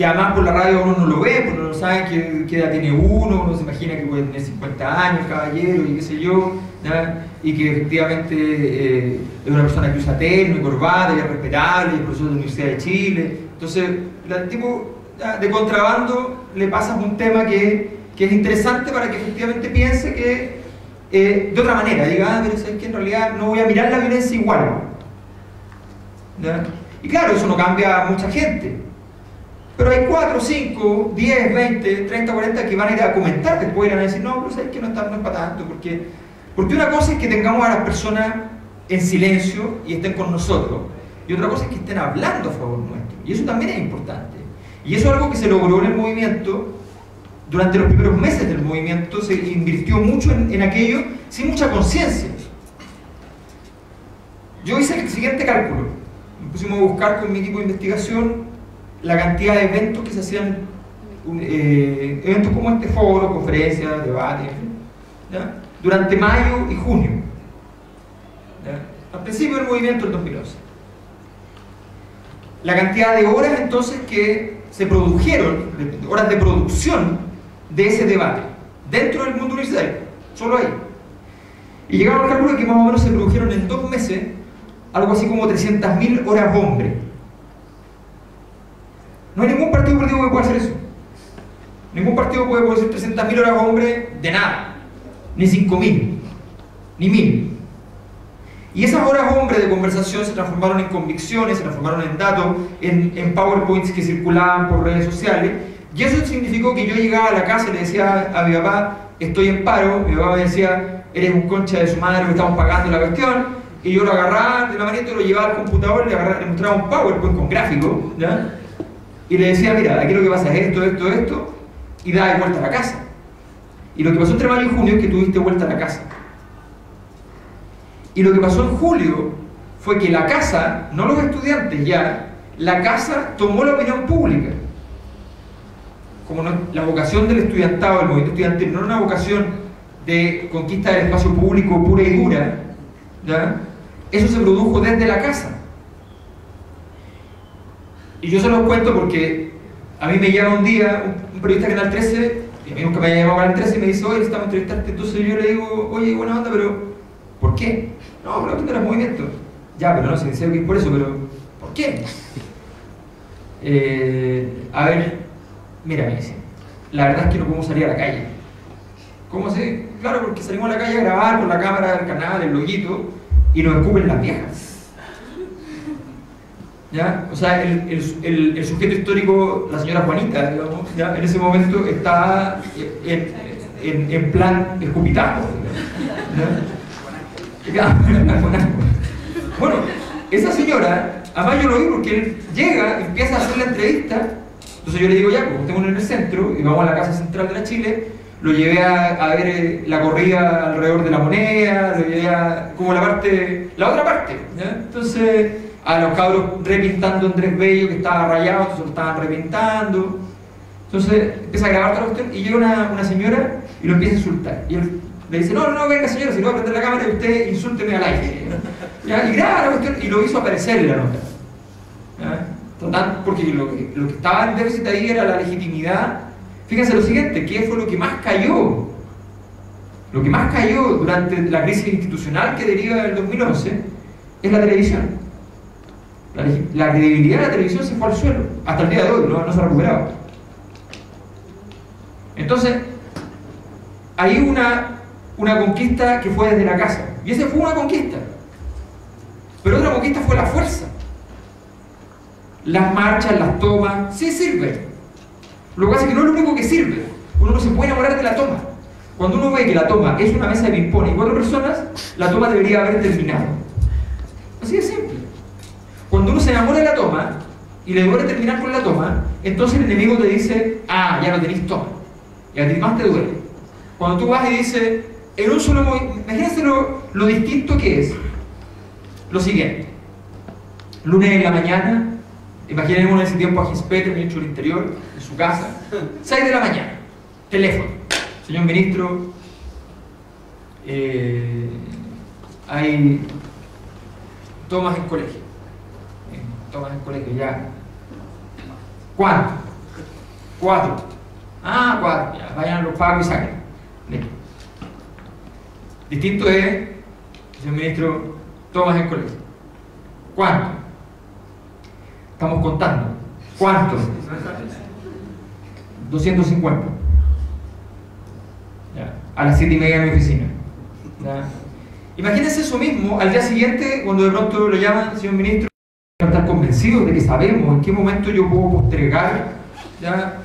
además por la radio uno no lo ve, porque no sabe qué edad tiene uno se imagina que puede tener 50 años, caballero, y qué sé yo, ¿ya? Y que efectivamente es una persona que usa terno y corbata y es respetable, y es profesor de la Universidad de Chile. Entonces, al tipo de contrabando le pasas un tema que es interesante para que efectivamente piense que de otra manera, diga, pero ¿sabes qué? En realidad no voy a mirar la violencia igual, ¿ya? Y claro, eso no cambia a mucha gente. Pero hay 4, 5, 10, 20, 30, 40 que van a ir a comentar después y van a decir, no, pero sabes que no es para tanto. Porque una cosa es que tengamos a las personas en silencio y estén con nosotros. Y otra cosa es que estén hablando a favor nuestro. Y eso también es importante. Y eso es algo que se logró en el movimiento. Durante los primeros meses del movimiento se invirtió mucho en aquello sin mucha conciencia. Yo hice el siguiente cálculo. Nos pusimos a buscar con mi equipo de investigación la cantidad de eventos que se hacían, eventos como este, foro, conferencias, debates, ¿ya? Durante mayo y junio, ¿ya? Al principio del movimiento del 2011. La cantidad de horas entonces que se produjeron, horas de producción de ese debate, dentro del mundo universitario, solo ahí. Y llegamos al cálculo de que más o menos se produjeron en 2 meses algo así como 300.000 horas hombre. No hay ningún partido político que pueda hacer eso. Ningún partido puede producir 300.000 horas hombre de nada, ni 5.000, ni 1.000. Y esas horas hombre de conversación se transformaron en convicciones, se transformaron en datos, en PowerPoints que circulaban por redes sociales. Y eso significó que yo llegaba a la casa y le decía a mi papá, estoy en paro. Mi papá me decía, eres un concha de su madre, me estamos pagando la cuestión. Y yo lo agarraba de la manita y lo llevaba al computador, le mostraba un PowerPoint con gráfico, ¿ya? Y le decía, mira, aquí lo que pasa es esto, esto, esto, y daba vuelta a la casa. Y lo que pasó entre mayo y junio es que tuviste vuelta a la casa. Y lo que pasó en julio fue que la casa, no los estudiantes ya, la casa tomó la opinión pública. Como no, la vocación del estudiantado, del movimiento estudiantil, no era una vocación de conquista del espacio público pura y dura, ¿ya? Eso se produjo desde la casa. Y yo se los cuento porque a mí me llama un día un periodista de Canal 13, y a mí nunca me había llamado a Canal 13, y me dice, oye, necesitamos entrevistarte. Entonces yo le digo, oye, buena onda, pero ¿por qué? No, por la cuestión de los movimientos. Ya, pero no sé que es por eso, pero ¿por qué? A ver, mira, me dice, la verdad es que no podemos salir a la calle. ¿Cómo se? Claro, porque salimos a la calle a grabar con la cámara del canal, el loguito, y nos escupen las viejas. ¿Ya? O sea, el sujeto histórico, la señora Juanita, digamos, ¿ya? En ese momento está en plan escupitajo. Bueno, esa señora, además yo lo vi porque él llega, empieza a hacer la entrevista. Entonces yo le digo, ya, pues estemos en el centro y vamos a la Casa Central de la Chile. Lo llevé a ver la corrida alrededor de la moneda, lo llevé a, como la otra parte, ¿ya? Entonces a los cabros repintando Andrés Bello, que estaba rayado, entonces lo estaban repintando. Entonces empieza a grabar toda la cuestión y llega una señora y lo empieza a insultar. Y él le dice, no, venga señora, si no voy a prender la cámara y usted insúlteme al aire. ¿Ya? Y graba la cuestión y lo hizo aparecer en la nota. ¿Ya? Porque lo que estaba en déficit ahí era la legitimidad. Fíjense lo siguiente, ¿qué fue lo que más cayó? Lo que más cayó durante la crisis institucional que deriva del 2011 es la televisión. La credibilidad de la televisión se fue al suelo, hasta el día de hoy, no se ha recuperado. Entonces, hay una conquista que fue desde la casa, y esa fue una conquista. Pero otra conquista fue la fuerza. Las marchas, las tomas, sí sirven. Lo que pasa es que no es lo único que sirve. Uno no se puede enamorar de la toma. Cuando uno ve que la toma es una mesa de ping-pong y 4 personas, la toma debería haber terminado. Así de simple. Cuando uno se enamora de la toma y le duele terminar con la toma, entonces el enemigo te dice, ya no tenéis toma. Y a ti más te duele. Cuando tú vas y dices, en un solo movimiento, imagínense lo distinto que es. Lo siguiente. Lunes en la mañana, imaginemos en ese tiempo a Gispeter, ministro del Interior, en su casa, 6 de la mañana, teléfono. Señor ministro, hay tomas en colegio. Tomas en colegio, ya. ¿Cuánto? 4. 4, ya, vayan a los pagos y saquen. Listo. Distinto es, señor ministro, tomas en colegio. ¿Cuánto? Estamos contando. ¿Cuánto? 250. Ya. A las 7:30 de mi oficina. Ya. Imagínense eso mismo al día siguiente, cuando de pronto lo llaman, señor ministro, para estar convencidos de que sabemos en qué momento yo puedo postergar, ¿ya?,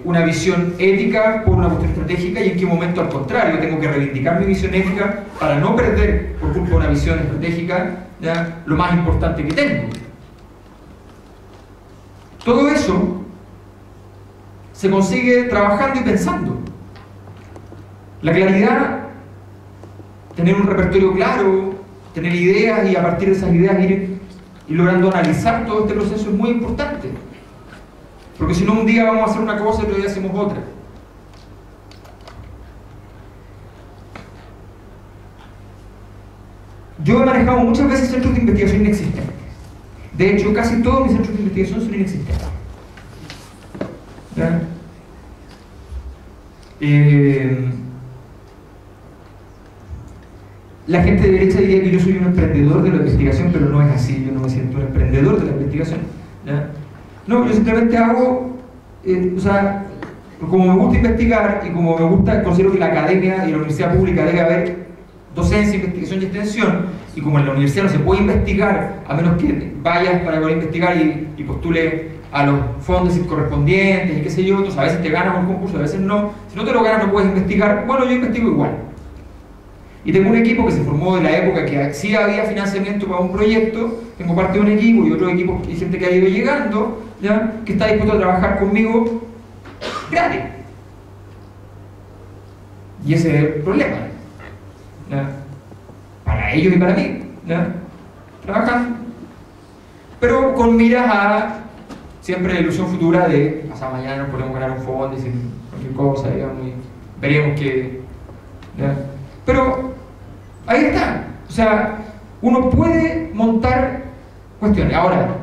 una visión ética por una cuestión estratégica, y en qué momento al contrario tengo que reivindicar mi visión ética para no perder por culpa de una visión estratégica, ¿ya?, lo más importante que tengo. Todo eso se consigue trabajando y pensando. La claridad, tener un repertorio claro, tener ideas y a partir de esas ideas ir logrando analizar todo este proceso es muy importante. Porque si no, un día vamos a hacer una cosa y otro día hacemos otra. Yo he manejado muchas veces centros de investigación inexistentes. De hecho, casi todos mis centros de investigación son inexistentes. ¿Ya? La gente de derecha diría que yo soy un emprendedor de la investigación, pero no es así, yo no me siento un emprendedor de la investigación, ¿ya? No, yo simplemente hago, o sea, como me gusta investigar y como me gusta, considero que la academia y la universidad pública debe haber docencia, investigación y extensión, y como en la universidad no se puede investigar a menos que vayas para poder investigar y postule a los fondos correspondientes y qué sé yo, entonces a veces te ganas un concurso, a veces no, si no te lo ganas no puedes investigar, bueno, yo investigo igual. Y tengo un equipo que se formó de la época que sí había financiamiento para un proyecto, tengo parte de un equipo y otro equipo y gente que ha ido llegando, ¿ya? Que está dispuesto a trabajar conmigo gratis. Y ese es el problema, ¿ya? Para ellos y para mí, ¿ya? Trabajan, pero con miras a siempre la ilusión futura de pasado mañana nos podemos ganar un fondo y cualquier cosa, digamos, y veremos que, ¿ya? Pero ahí está, o sea, uno puede montar cuestiones. Ahora,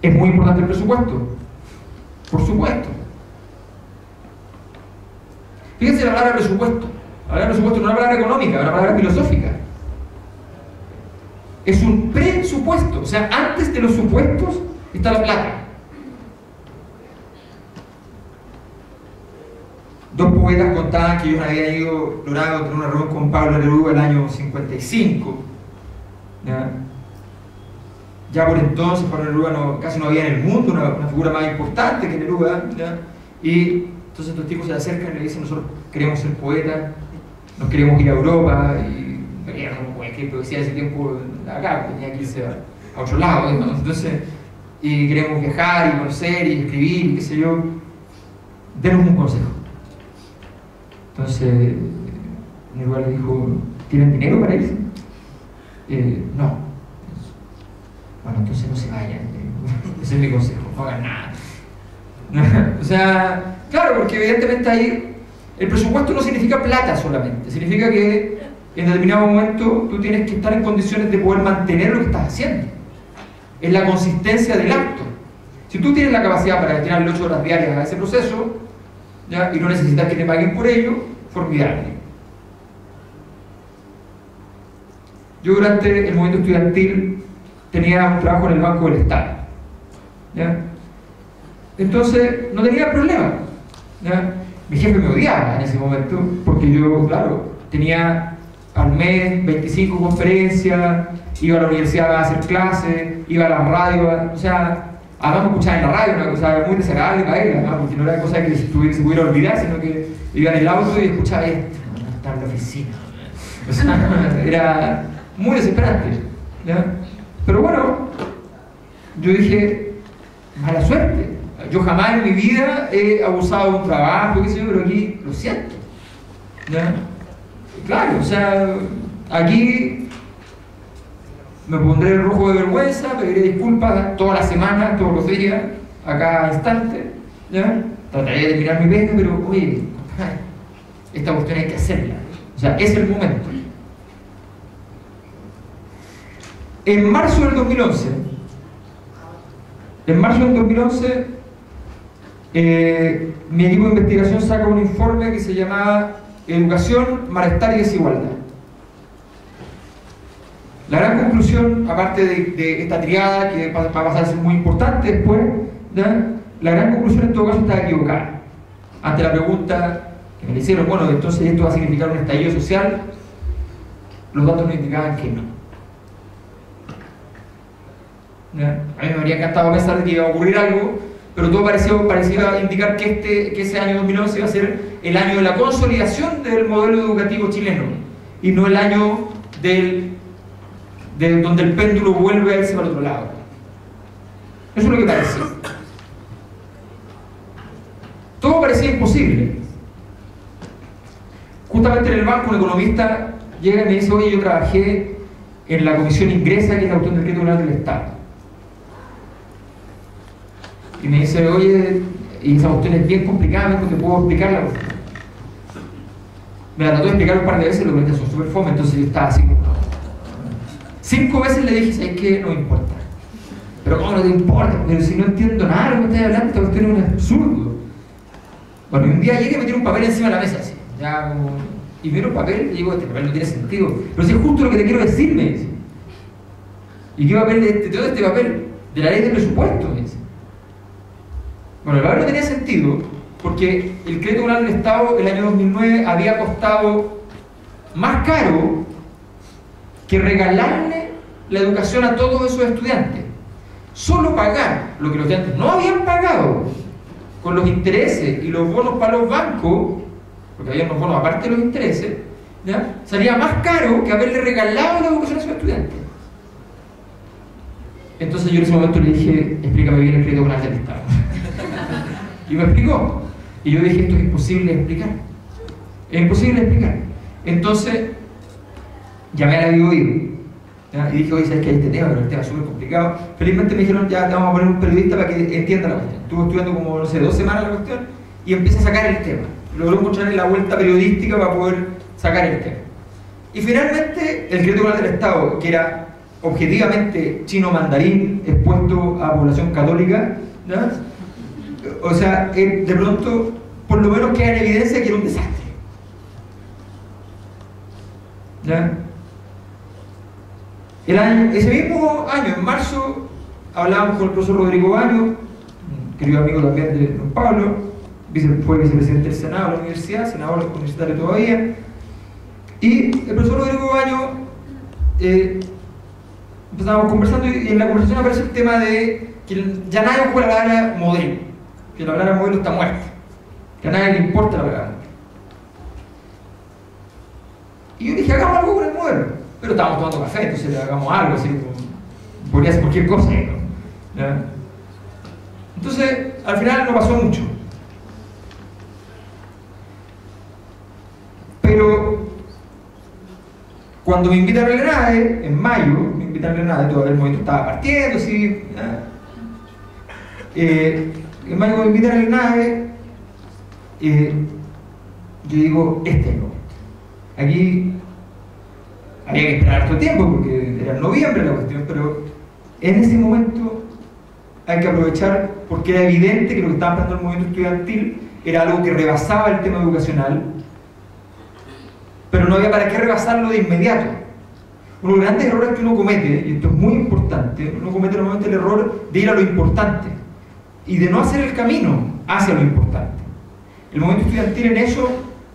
es muy importante el presupuesto, por supuesto. Fíjense la palabra presupuesto. La palabra presupuesto no es una palabra económica, es una palabra filosófica. Es un presupuesto, o sea, antes de los supuestos está la plata. Dos poetas contaban que ellos habían logrado tener una reunión con Pablo Neruda el año 55. Ya por entonces Pablo Neruda casi no había en el mundo una figura más importante que Neruda, ¿ya? Y entonces estos tipos se acercan y le dicen: nosotros queremos ser poetas, nos queremos ir a Europa, y venían como cualquier poesía de ese tiempo acá, tenía que irse a otro lado, ¿no? Entonces, y queremos viajar y conocer y escribir y qué sé yo, denos un consejo. Entonces Neruda le dijo: ¿tienen dinero para irse? No. Bueno, entonces no se vayan. Ese es mi consejo, no hagan nada. O sea, claro, porque evidentemente ahí el presupuesto no significa plata solamente, significa que en determinado momento tú tienes que estar en condiciones de poder mantener lo que estás haciendo. Es la consistencia del acto. Si tú tienes la capacidad para destinarle 8 horas diarias a ese proceso, ¿ya? Y no necesitas que te paguen por ello, formidable. Yo durante el movimiento estudiantil tenía un trabajo en el Banco del Estado, ¿ya? Entonces no tenía problema, ¿ya? Mi jefe me odiaba en ese momento porque yo, claro, tenía al mes 25 conferencias, iba a la universidad a hacer clases, iba a la radio, o sea, además me escuchaba en la radio, una cosa muy desagradable para él, ¿no? Porque no era cosa que se pudiera olvidar, sino que iba en el auto y escuchaba esto, no está en la oficina. O sea, era muy desesperante, ¿ya? Pero bueno, yo dije, mala suerte. Yo jamás en mi vida he abusado de un trabajo, qué sé yo, pero aquí lo siento, ¿ya? Claro, o sea, aquí me pondré rojo de vergüenza, pediré disculpas todas las semanas, todos los días, a cada instante, ¿ya? Trataré de terminar mi pega, pero oye, esta cuestión hay que hacerla. O sea, es el momento. En marzo del 2011, mi equipo de investigación saca un informe que se llamaba Educación, Malestar y Desigualdad. La gran conclusión, aparte de esta triada que va a pasar a ser muy importante después, ¿ya? La gran conclusión en todo caso está equivocada. Ante la pregunta que me hicieron, bueno, entonces esto va a significar un estallido social, los datos nos indicaban que no. ¿Ya? A mí me habría encantado pensar que iba a ocurrir algo, pero todo parecía indicar que ese año 2011 iba a ser el año de la consolidación del modelo educativo chileno y no el año donde el péndulo vuelve a irse para el otro lado. Eso es lo que parece. Todo parecía imposible. Justamente en el banco un economista llega y me dice: oye, yo trabajé en la comisión ingresa, que es la cuestión del decreto del Estado. Y me dice: oye, y esa cuestión es bien complicada, ¿te puedo explicarla? Me la trató de explicar un par de veces, lo que son súper fome, entonces yo estaba así. 5 veces le dije: ¿sabes qué? No me importa. pero ¿cómo no te importa? Pero si no entiendo nada de lo que me estás hablando, esta cuestión es un absurdo. Bueno, y un día llegué y me tiré un papel encima de la mesa, así, ya como... Y miro el papel y digo, este papel no tiene sentido. Pero si es justo lo que te quiero decir, me dice. ¿Y qué papel? ¿De dónde este papel? De la ley de presupuesto, me dice. Bueno, el papel no tenía sentido porque el crédito comunal del Estado el año 2009 había costado más caro que regalarle la educación a todos esos estudiantes. Solo pagar lo que los estudiantes no habían pagado con los intereses y los bonos para los bancos, porque había unos bonos aparte de los intereses, ¿ya? Salía más caro que haberle regalado la educación a esos estudiantes. Entonces yo en ese momento le dije, explícame bien el crédito comunal del Estado. Y me explicó. Y yo dije, esto es imposible de explicar. Es imposible de explicar. Entonces, llamé a la BioBio, ¿ya? Y dije, oye, ¿sabes que hay este tema? Pero el tema es súper complicado. Felizmente me dijeron, ya te vamos a poner un periodista para que entienda la cuestión. Estuve estudiando como, no sé, 2 semanas la cuestión y empieza a sacar el tema. Logró encontrarle la vuelta periodística para poder sacar el tema. Y finalmente, el crédito comunal del Estado, que era objetivamente chino mandarín expuesto a población católica, ¿ya? O sea, de pronto, por lo menos queda en evidencia que era un desastre. ¿Ya? Ese mismo año, en marzo, hablábamos con el profesor Rodrigo Baño, querido amigo también de don Pablo, fue vicepresidente del Senado de la universidad, senador universitario todavía, y el profesor Rodrigo Baño, estábamos conversando y en la conversación aparece el tema de que ya nadie ocupa la palabra modelo, que la palabra modelo está muerta, que a nadie le importa la palabra. Y yo dije, hagamos algo con el modelo, pero estábamos tomando café, entonces hagamos algo, así como, podría ser cualquier cosa, ¿no? ¿Ya? Entonces, al final no pasó mucho. Pero cuando me invitan al ENADE, en mayo, me invitan al ENADE, todavía el movimiento estaba partiendo, ¿sí? En mayo me invitan al ENADE, yo digo, este es el momento. Aquí había que esperar harto tiempo porque era en noviembre la cuestión, pero en ese momento hay que aprovechar porque era evidente que lo que estaba pasando en el movimiento estudiantil era algo que rebasaba el tema educacional, pero no había para qué rebasarlo de inmediato. Uno de los grandes errores que uno comete, y esto es muy importante, uno comete normalmente el error de ir a lo importante y de no hacer el camino hacia lo importante. El movimiento estudiantil en eso,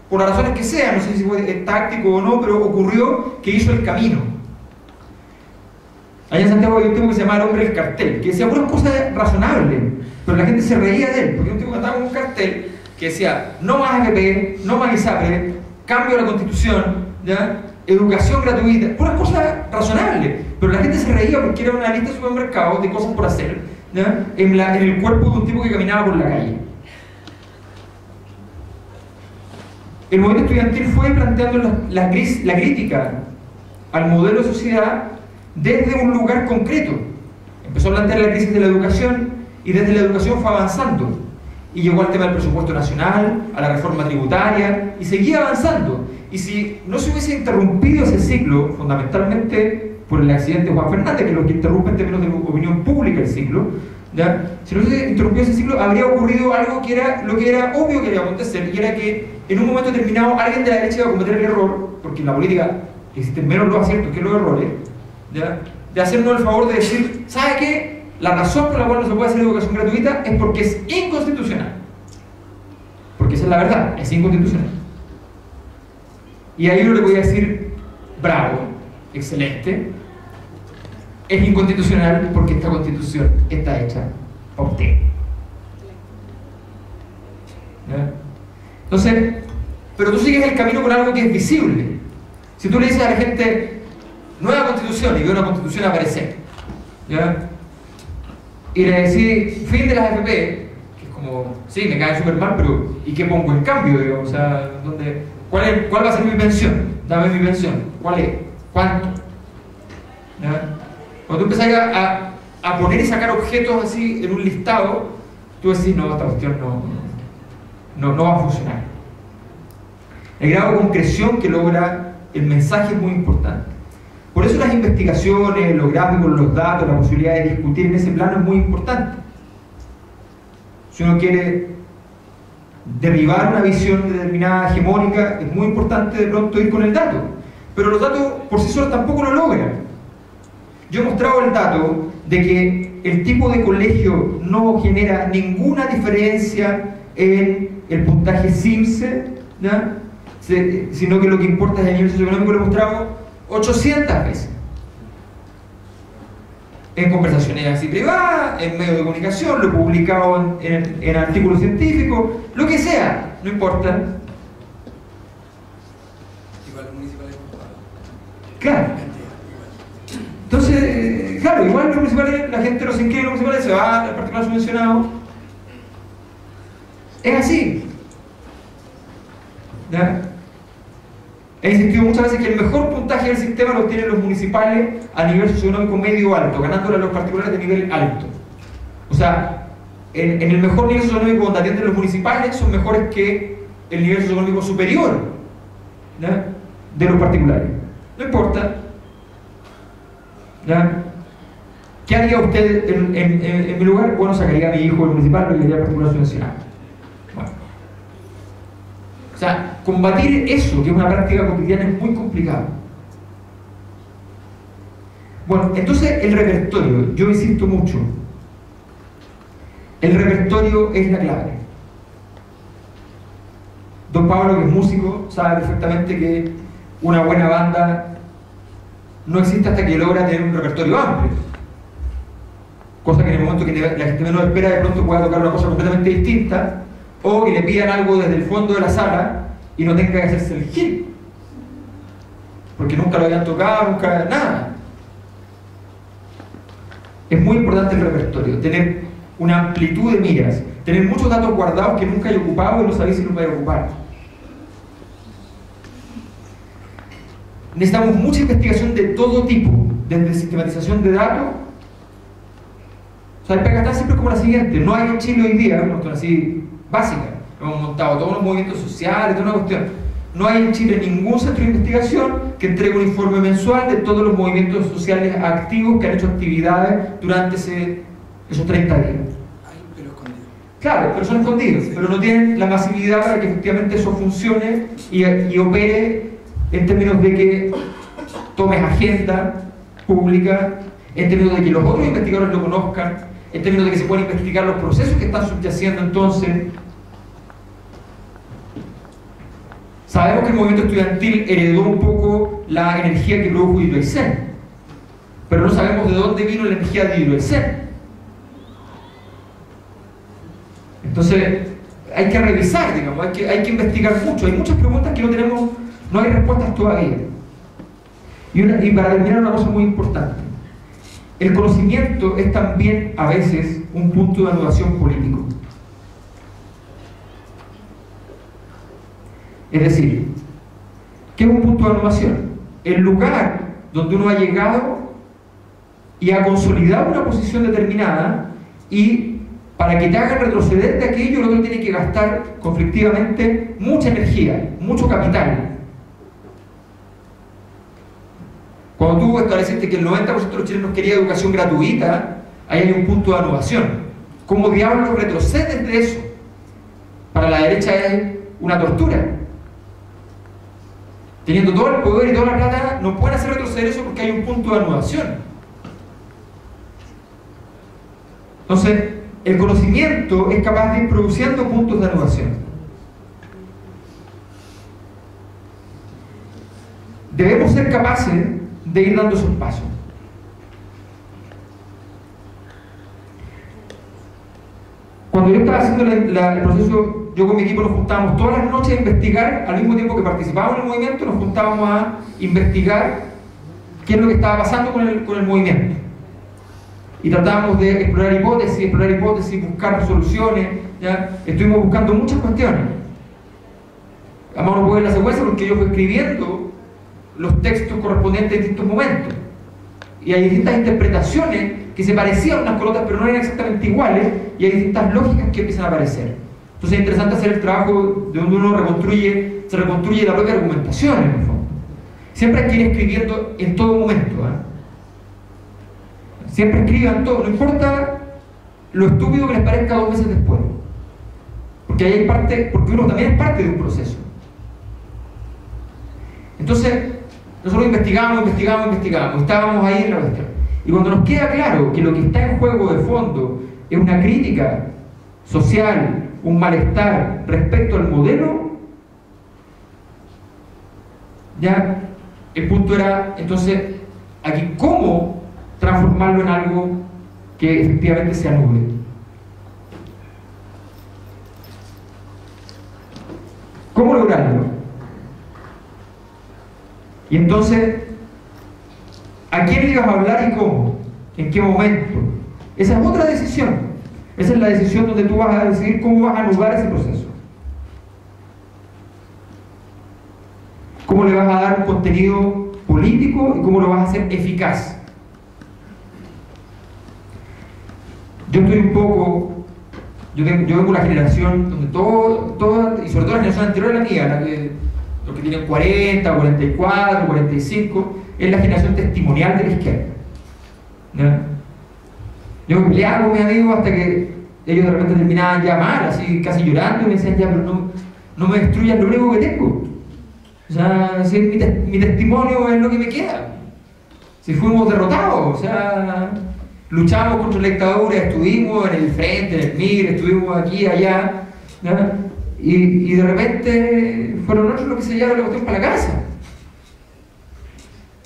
por las razones que sean, no sé si fue táctico o no, pero ocurrió que hizo el camino. Allá en Santiago había un tipo que se llamaba el hombre del cartel, que decía puras cosas razonables, pero la gente se reía de él, porque un tipo que andaba con un cartel que decía no más AFP, no más ISAPRE, cambio de la Constitución, ¿ya? Educación gratuita, puras cosas razonables, pero la gente se reía porque era una lista de supermercados de cosas por hacer, ¿ya? En el cuerpo de un tipo que caminaba por la calle. El movimiento estudiantil fue planteando la crítica al modelo de sociedad desde un lugar concreto. Empezó a plantear la crisis de la educación y desde la educación fue avanzando. Y llegó al tema del presupuesto nacional, a la reforma tributaria, y seguía avanzando. Y si no se hubiese interrumpido ese ciclo, fundamentalmente por el accidente de Juan Fernández, que es lo que interrumpe en términos de opinión pública el ciclo, ¿ya? Si no se interrumpió ese ciclo, habría ocurrido algo que era lo que era obvio que iba a acontecer, y era que en un momento determinado alguien de la derecha iba a cometer el error, porque en la política existen menos los aciertos que los errores, ¿ya? De hacernos el favor de decir, ¿sabe qué? La razón por la cual no se puede hacer educación gratuita es porque es inconstitucional. Porque esa es la verdad, es inconstitucional. Y ahí yo le voy a decir, bravo, excelente, es inconstitucional porque esta constitución está hecha para usted. ¿Ya? Entonces, pero tú sigues el camino con algo que es visible. Si tú le dices a la gente, nueva constitución, y ve una constitución aparecer, ¿ya? Y le decís, fin de las AFP, que es como, sí, me cae súper mal, pero ¿y qué pongo en cambio? Digamos? O sea, ¿cuál va a ser mi pensión? Dame mi pensión. ¿Cuál es? ¿Cuánto? ¿Ya? Cuando tú empezás a poner y sacar objetos así en un listado, tú decís, no, esta cuestión no va a funcionar. El grado de concreción que logra el mensaje es muy importante. Por eso las investigaciones, los gráficos, los datos, la posibilidad de discutir en ese plano es muy importante. Si uno quiere derribar una visión determinada hegemónica, es muy importante de pronto ir con el dato. Pero los datos por sí solos tampoco lo logran. Yo he mostrado el dato de que el tipo de colegio no genera ninguna diferencia en el puntaje CIMSE, ¿no? Sino que lo que importa es el nivel socioeconómico. Lo he mostrado 800 veces. En conversaciones así privadas, en medios de comunicación, lo he publicado en artículos científicos, lo que sea, no importa. Igual los municipales. Claro. Entonces, claro, igual los municipales, la gente los inscribe en los municipales, se va al particular subvencionado. Es así. ¿Ya? He insistido muchas veces que el mejor puntaje del sistema lo tienen los municipales a nivel socioeconómico medio alto, ganándole a los particulares de nivel alto. O sea, en el mejor nivel socioeconómico donde atienden los municipales son mejores que el nivel socioeconómico superior, ¿ya?, de los particulares. No importa. ¿Ya? ¿Qué haría usted en mi lugar? Bueno, sacaría a mi hijo del municipal y lo llevaría al particular subvencionado. Bueno. O sea, combatir eso, que es una práctica cotidiana, es muy complicado. Bueno, entonces el repertorio, yo insisto mucho, el repertorio es la clave. Don Pablo, que es músico, sabe perfectamente que una buena banda no existe hasta que logra tener un repertorio amplio. Cosa que en el momento que la gente menos espera, de pronto pueda tocar una cosa completamente distinta, o que le pidan algo desde el fondo de la sala y no tenga que hacerse el hit, porque nunca lo habían tocado, nunca nada. Es muy importante el repertorio, tener una amplitud de miras, tener muchos datos guardados que nunca hay ocupado y no sabéis si los vais a ocupar. Necesitamos mucha investigación de todo tipo, desde sistematización de datos. O sea, el PECA está siempre como la siguiente: no hay en Chile hoy día, una cuestión así básica, hemos montado todos los movimientos sociales, toda una cuestión. No hay en Chile ningún centro de investigación que entregue un informe mensual de todos los movimientos sociales activos que han hecho actividades durante esos 30 días. Pero escondidos. Claro, pero son escondidos, pero no tienen la masividad para que efectivamente eso funcione y opere en términos de que tomes agenda pública, en términos de que los otros investigadores lo conozcan, en términos de que se puedan investigar los procesos que están subyaciendo. Entonces, sabemos que el movimiento estudiantil heredó un poco la energía que produjo Hidroicén, pero no sabemos de dónde vino la energía de Hidroicén. Entonces, hay que revisar, digamos, hay que investigar mucho. Hay muchas preguntas que no tenemos, no hay respuestas todavía. Y para terminar, una cosa muy importante: el conocimiento es también a veces un punto de anudación político. Es decir, ¿qué es un punto de anudación? El lugar donde uno ha llegado y ha consolidado una posición determinada, y para que te hagan retroceder de aquello, lo otro tiene que gastar conflictivamente mucha energía, mucho capital. Cuando tú estableciste que el 90% de los chilenos quería educación gratuita, ahí hay un punto de anudación. ¿Cómo diablos retrocedes de eso? Para la derecha es una tortura. Teniendo todo el poder y toda la plata, no pueden hacer retroceder eso porque hay un punto de anudación. Entonces, el conocimiento es capaz de ir produciendo puntos de anudación. Debemos ser capaces de ir dando esos pasos. Cuando yo estaba haciendo el proceso, yo con mi equipo nos juntábamos todas las noches a investigar, al mismo tiempo que participábamos en el movimiento, nos juntábamos a investigar qué es lo que estaba pasando con el movimiento. Y tratábamos de explorar hipótesis, buscar soluciones, ¿ya? Estuvimos buscando muchas cuestiones. Además no puedo ver la secuencia porque yo fui escribiendo los textos correspondientes a distintos momentos. Y hay distintas interpretaciones que se parecían unas con otras, pero no eran exactamente iguales, y hay distintas lógicas que empiezan a aparecer. Entonces es interesante hacer el trabajo de donde uno se reconstruye la propia argumentación, en el fondo. Siempre hay que ir escribiendo en todo momento, ¿eh? Siempre escriban todo, no importa lo estúpido que les parezca 2 meses después. Porque ahí hay parte, porque uno también es parte de un proceso. Entonces, nosotros investigamos, estábamos ahí en la cuestión. Y cuando nos queda claro que lo que está en juego de fondo es una crítica social, un malestar respecto al modelo, ya el punto era, entonces, aquí cómo transformarlo en algo que efectivamente se anule. ¿Cómo lograrlo? Y entonces, ¿a quién le ibas a hablar y cómo? ¿En qué momento? Esa es otra decisión. Esa es la decisión donde tú vas a decidir cómo vas a anular ese proceso. ¿Cómo le vas a dar un contenido político y cómo lo vas a hacer eficaz? Yo estoy un poco... Yo vengo de la generación donde y sobre todo la generación anterior a la mía, los que tienen 40, 44, 45, es la generación testimonial de la izquierda. ¿Ya? Yo me peleaba con mis amigos hasta que ellos de repente terminaban ya mal, así casi llorando, y me decían, ya, pero no me destruyas lo único que tengo. O sea, si mi testimonio es lo que me queda. Si fuimos derrotados, o sea, luchamos contra la dictadura, estuvimos en el frente, en el MIR, estuvimos aquí, allá, ¿ya? Y de repente fueron otros los que se llevaron la cuestión para la casa.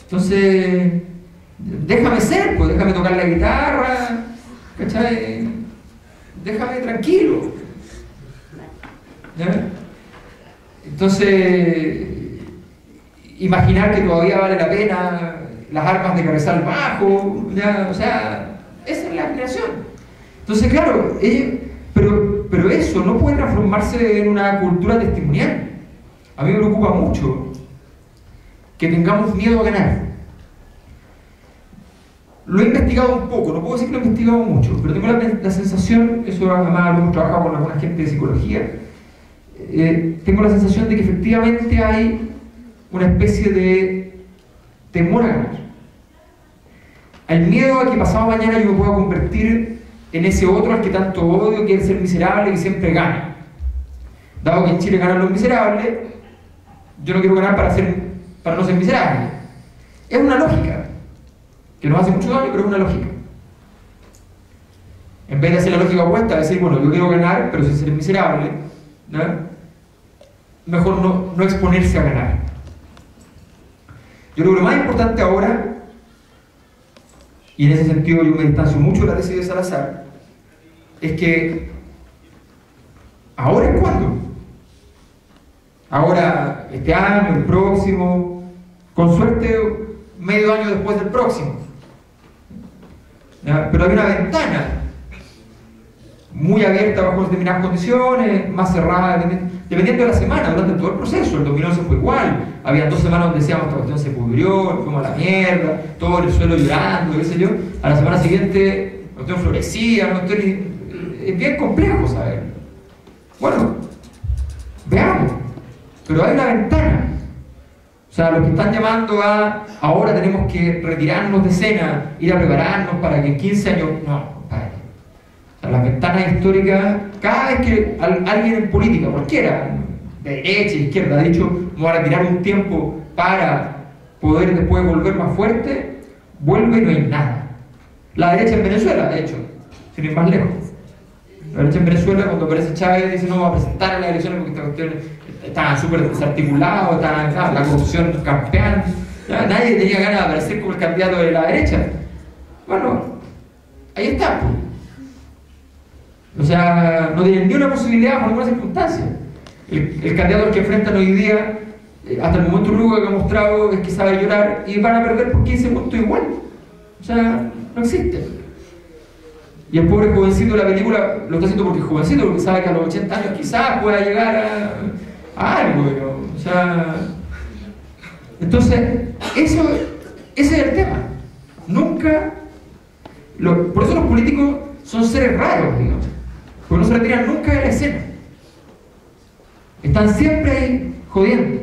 Entonces, déjame ser, pues déjame tocar la guitarra, ¿cachai? Déjame tranquilo. ¿Ya? Entonces, imaginar que todavía vale la pena las armas de cabezal bajo, ¿ya? O sea, esa es la generación. Entonces, claro, pero eso no puede transformarse en una cultura testimonial. A mí me preocupa mucho que tengamos miedo a ganar. Lo he investigado un poco, no puedo decir que lo he investigado mucho, pero tengo la sensación, eso además lo hemos trabajado con alguna gente de psicología, tengo la sensación de que efectivamente hay una especie de temor a ganar. Al miedo a que pasado mañana yo me pueda convertir en ese otro al que tanto odio, que es ser miserable y siempre gana. Dado que en Chile ganan los miserables, yo no quiero ganar para no ser miserable. Es una lógica que nos hace mucho daño, pero es una lógica. En vez de hacer la lógica opuesta, decir, bueno, yo quiero ganar, pero sin ser miserable, ¿no? Mejor no exponerse a ganar. Yo creo que lo más importante ahora, y en ese sentido yo me distancio mucho de la tesis de Salazar, es que ahora es cuando. Ahora, este año, el próximo, con suerte medio año después del próximo. ¿Ya? Pero hay una ventana muy abierta bajo determinadas condiciones, más cerrada, dependiendo de la semana, durante todo el proceso. El 2011 fue igual. Había 2 semanas donde decíamos esta cuestión se pudrió, fuimos a la mierda, todo en el suelo llorando, qué sé yo. A la semana siguiente la cuestión florecía, la cuestión es bien complejo saber. Bueno, veamos. Pero hay una ventana. O sea, los que están llamando a ahora tenemos que retirarnos de escena, ir a prepararnos para que en 15 años... No, compadre. O sea, las ventanas históricas, cada vez que alguien en política, cualquiera, de derecha, de izquierda, ha dicho, me voy a retirar un tiempo para poder después volver más fuerte, vuelve y no hay nada. La derecha en Venezuela, de hecho, sin ir más lejos. La derecha en Venezuela, cuando aparece Chávez, dice, no, va a presentar en las elecciones porque esta cuestión... Estaban súper desarticulados, la corrupción campeando, nadie tenía ganas de aparecer como el candidato de la derecha. Bueno, ahí está, pues. O sea, no tienen ni una posibilidad por ninguna circunstancia. El candidato al que enfrentan hoy día, hasta el momento único que ha mostrado es que sabe llorar y van a perder por 15 puntos igual. O sea, no existe. Y el pobre jovencito de la película lo está haciendo porque es jovencito, porque sabe que a los 80 años quizás pueda llegar a algo, ¿no? O sea, entonces, ese es el tema. Nunca, por eso los políticos son seres raros, digamos, porque no se retiran nunca de la escena. Están siempre ahí jodiendo.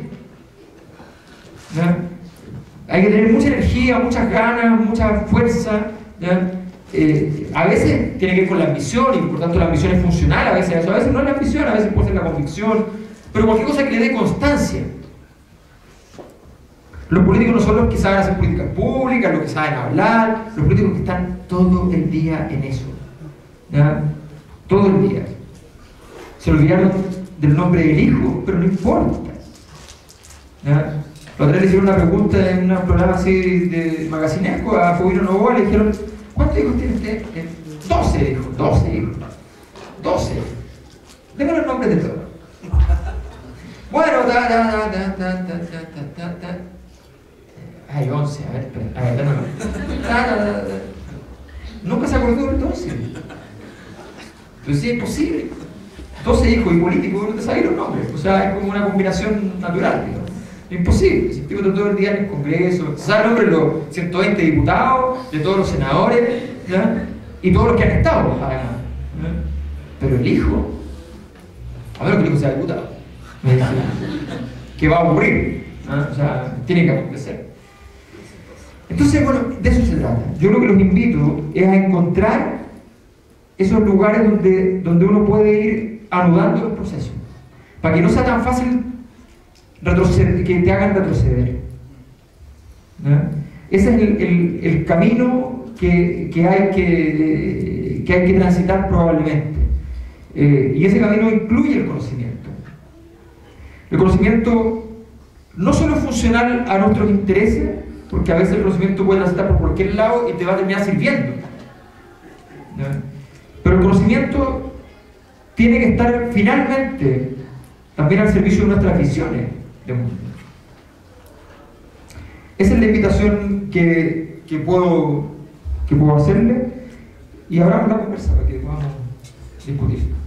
¿No? Hay que tener mucha energía, muchas ganas, mucha fuerza, ¿ya? A veces tiene que ver con la ambición y por tanto la ambición es funcional, a veces no es la ambición, a veces puede ser la convicción, pero cualquier cosa que le dé constancia. Los políticos no son los que saben hacer políticas públicas, los que saben hablar, los políticos que están todo el día en eso, ¿ya? Todo el día. Se olvidaron del nombre del hijo, pero no importa, ¿ya? La otra vez le hicieron una pregunta en un programa así de magacinesco a Fubino Novoa, le dijeron: ¿cuántos hijos tiene usted? 12, dijo, 12 hijos. 12. Deme los nombres de todos. Bueno, Ay, 11, a ver, nunca se acordó del 12. Pero sí es posible. 12 hijos y políticos, no te sabes los nombres. O sea, es como una combinación natural, digamos. Imposible. Si el tipo está todo el día en el Congreso, se sabe el nombre de los 120 diputados, de todos los senadores, ¿ya? Y todos los que han estado, además, ¿ya? Pero el hijo, a menos que el hijo sea diputado, ¿qué va a ocurrir? ¿Ya? O sea, tiene que acontecer. Entonces, bueno, de eso se trata. Yo lo que los invito es a encontrar esos lugares donde uno puede ir anudando los procesos, para que no sea tan fácil retroceder, que te hagan retroceder, ¿no? Ese es el camino que hay que transitar probablemente, y ese camino incluye el conocimiento. El conocimiento no solo es funcional a nuestros intereses, porque a veces el conocimiento puede transitar por cualquier lado y te va a terminar sirviendo, ¿no? Pero el conocimiento tiene que estar finalmente también al servicio de nuestras visiones de mundo. Esa es la invitación que puedo hacerle, y ahora vamos a conversar para que podamos discutir.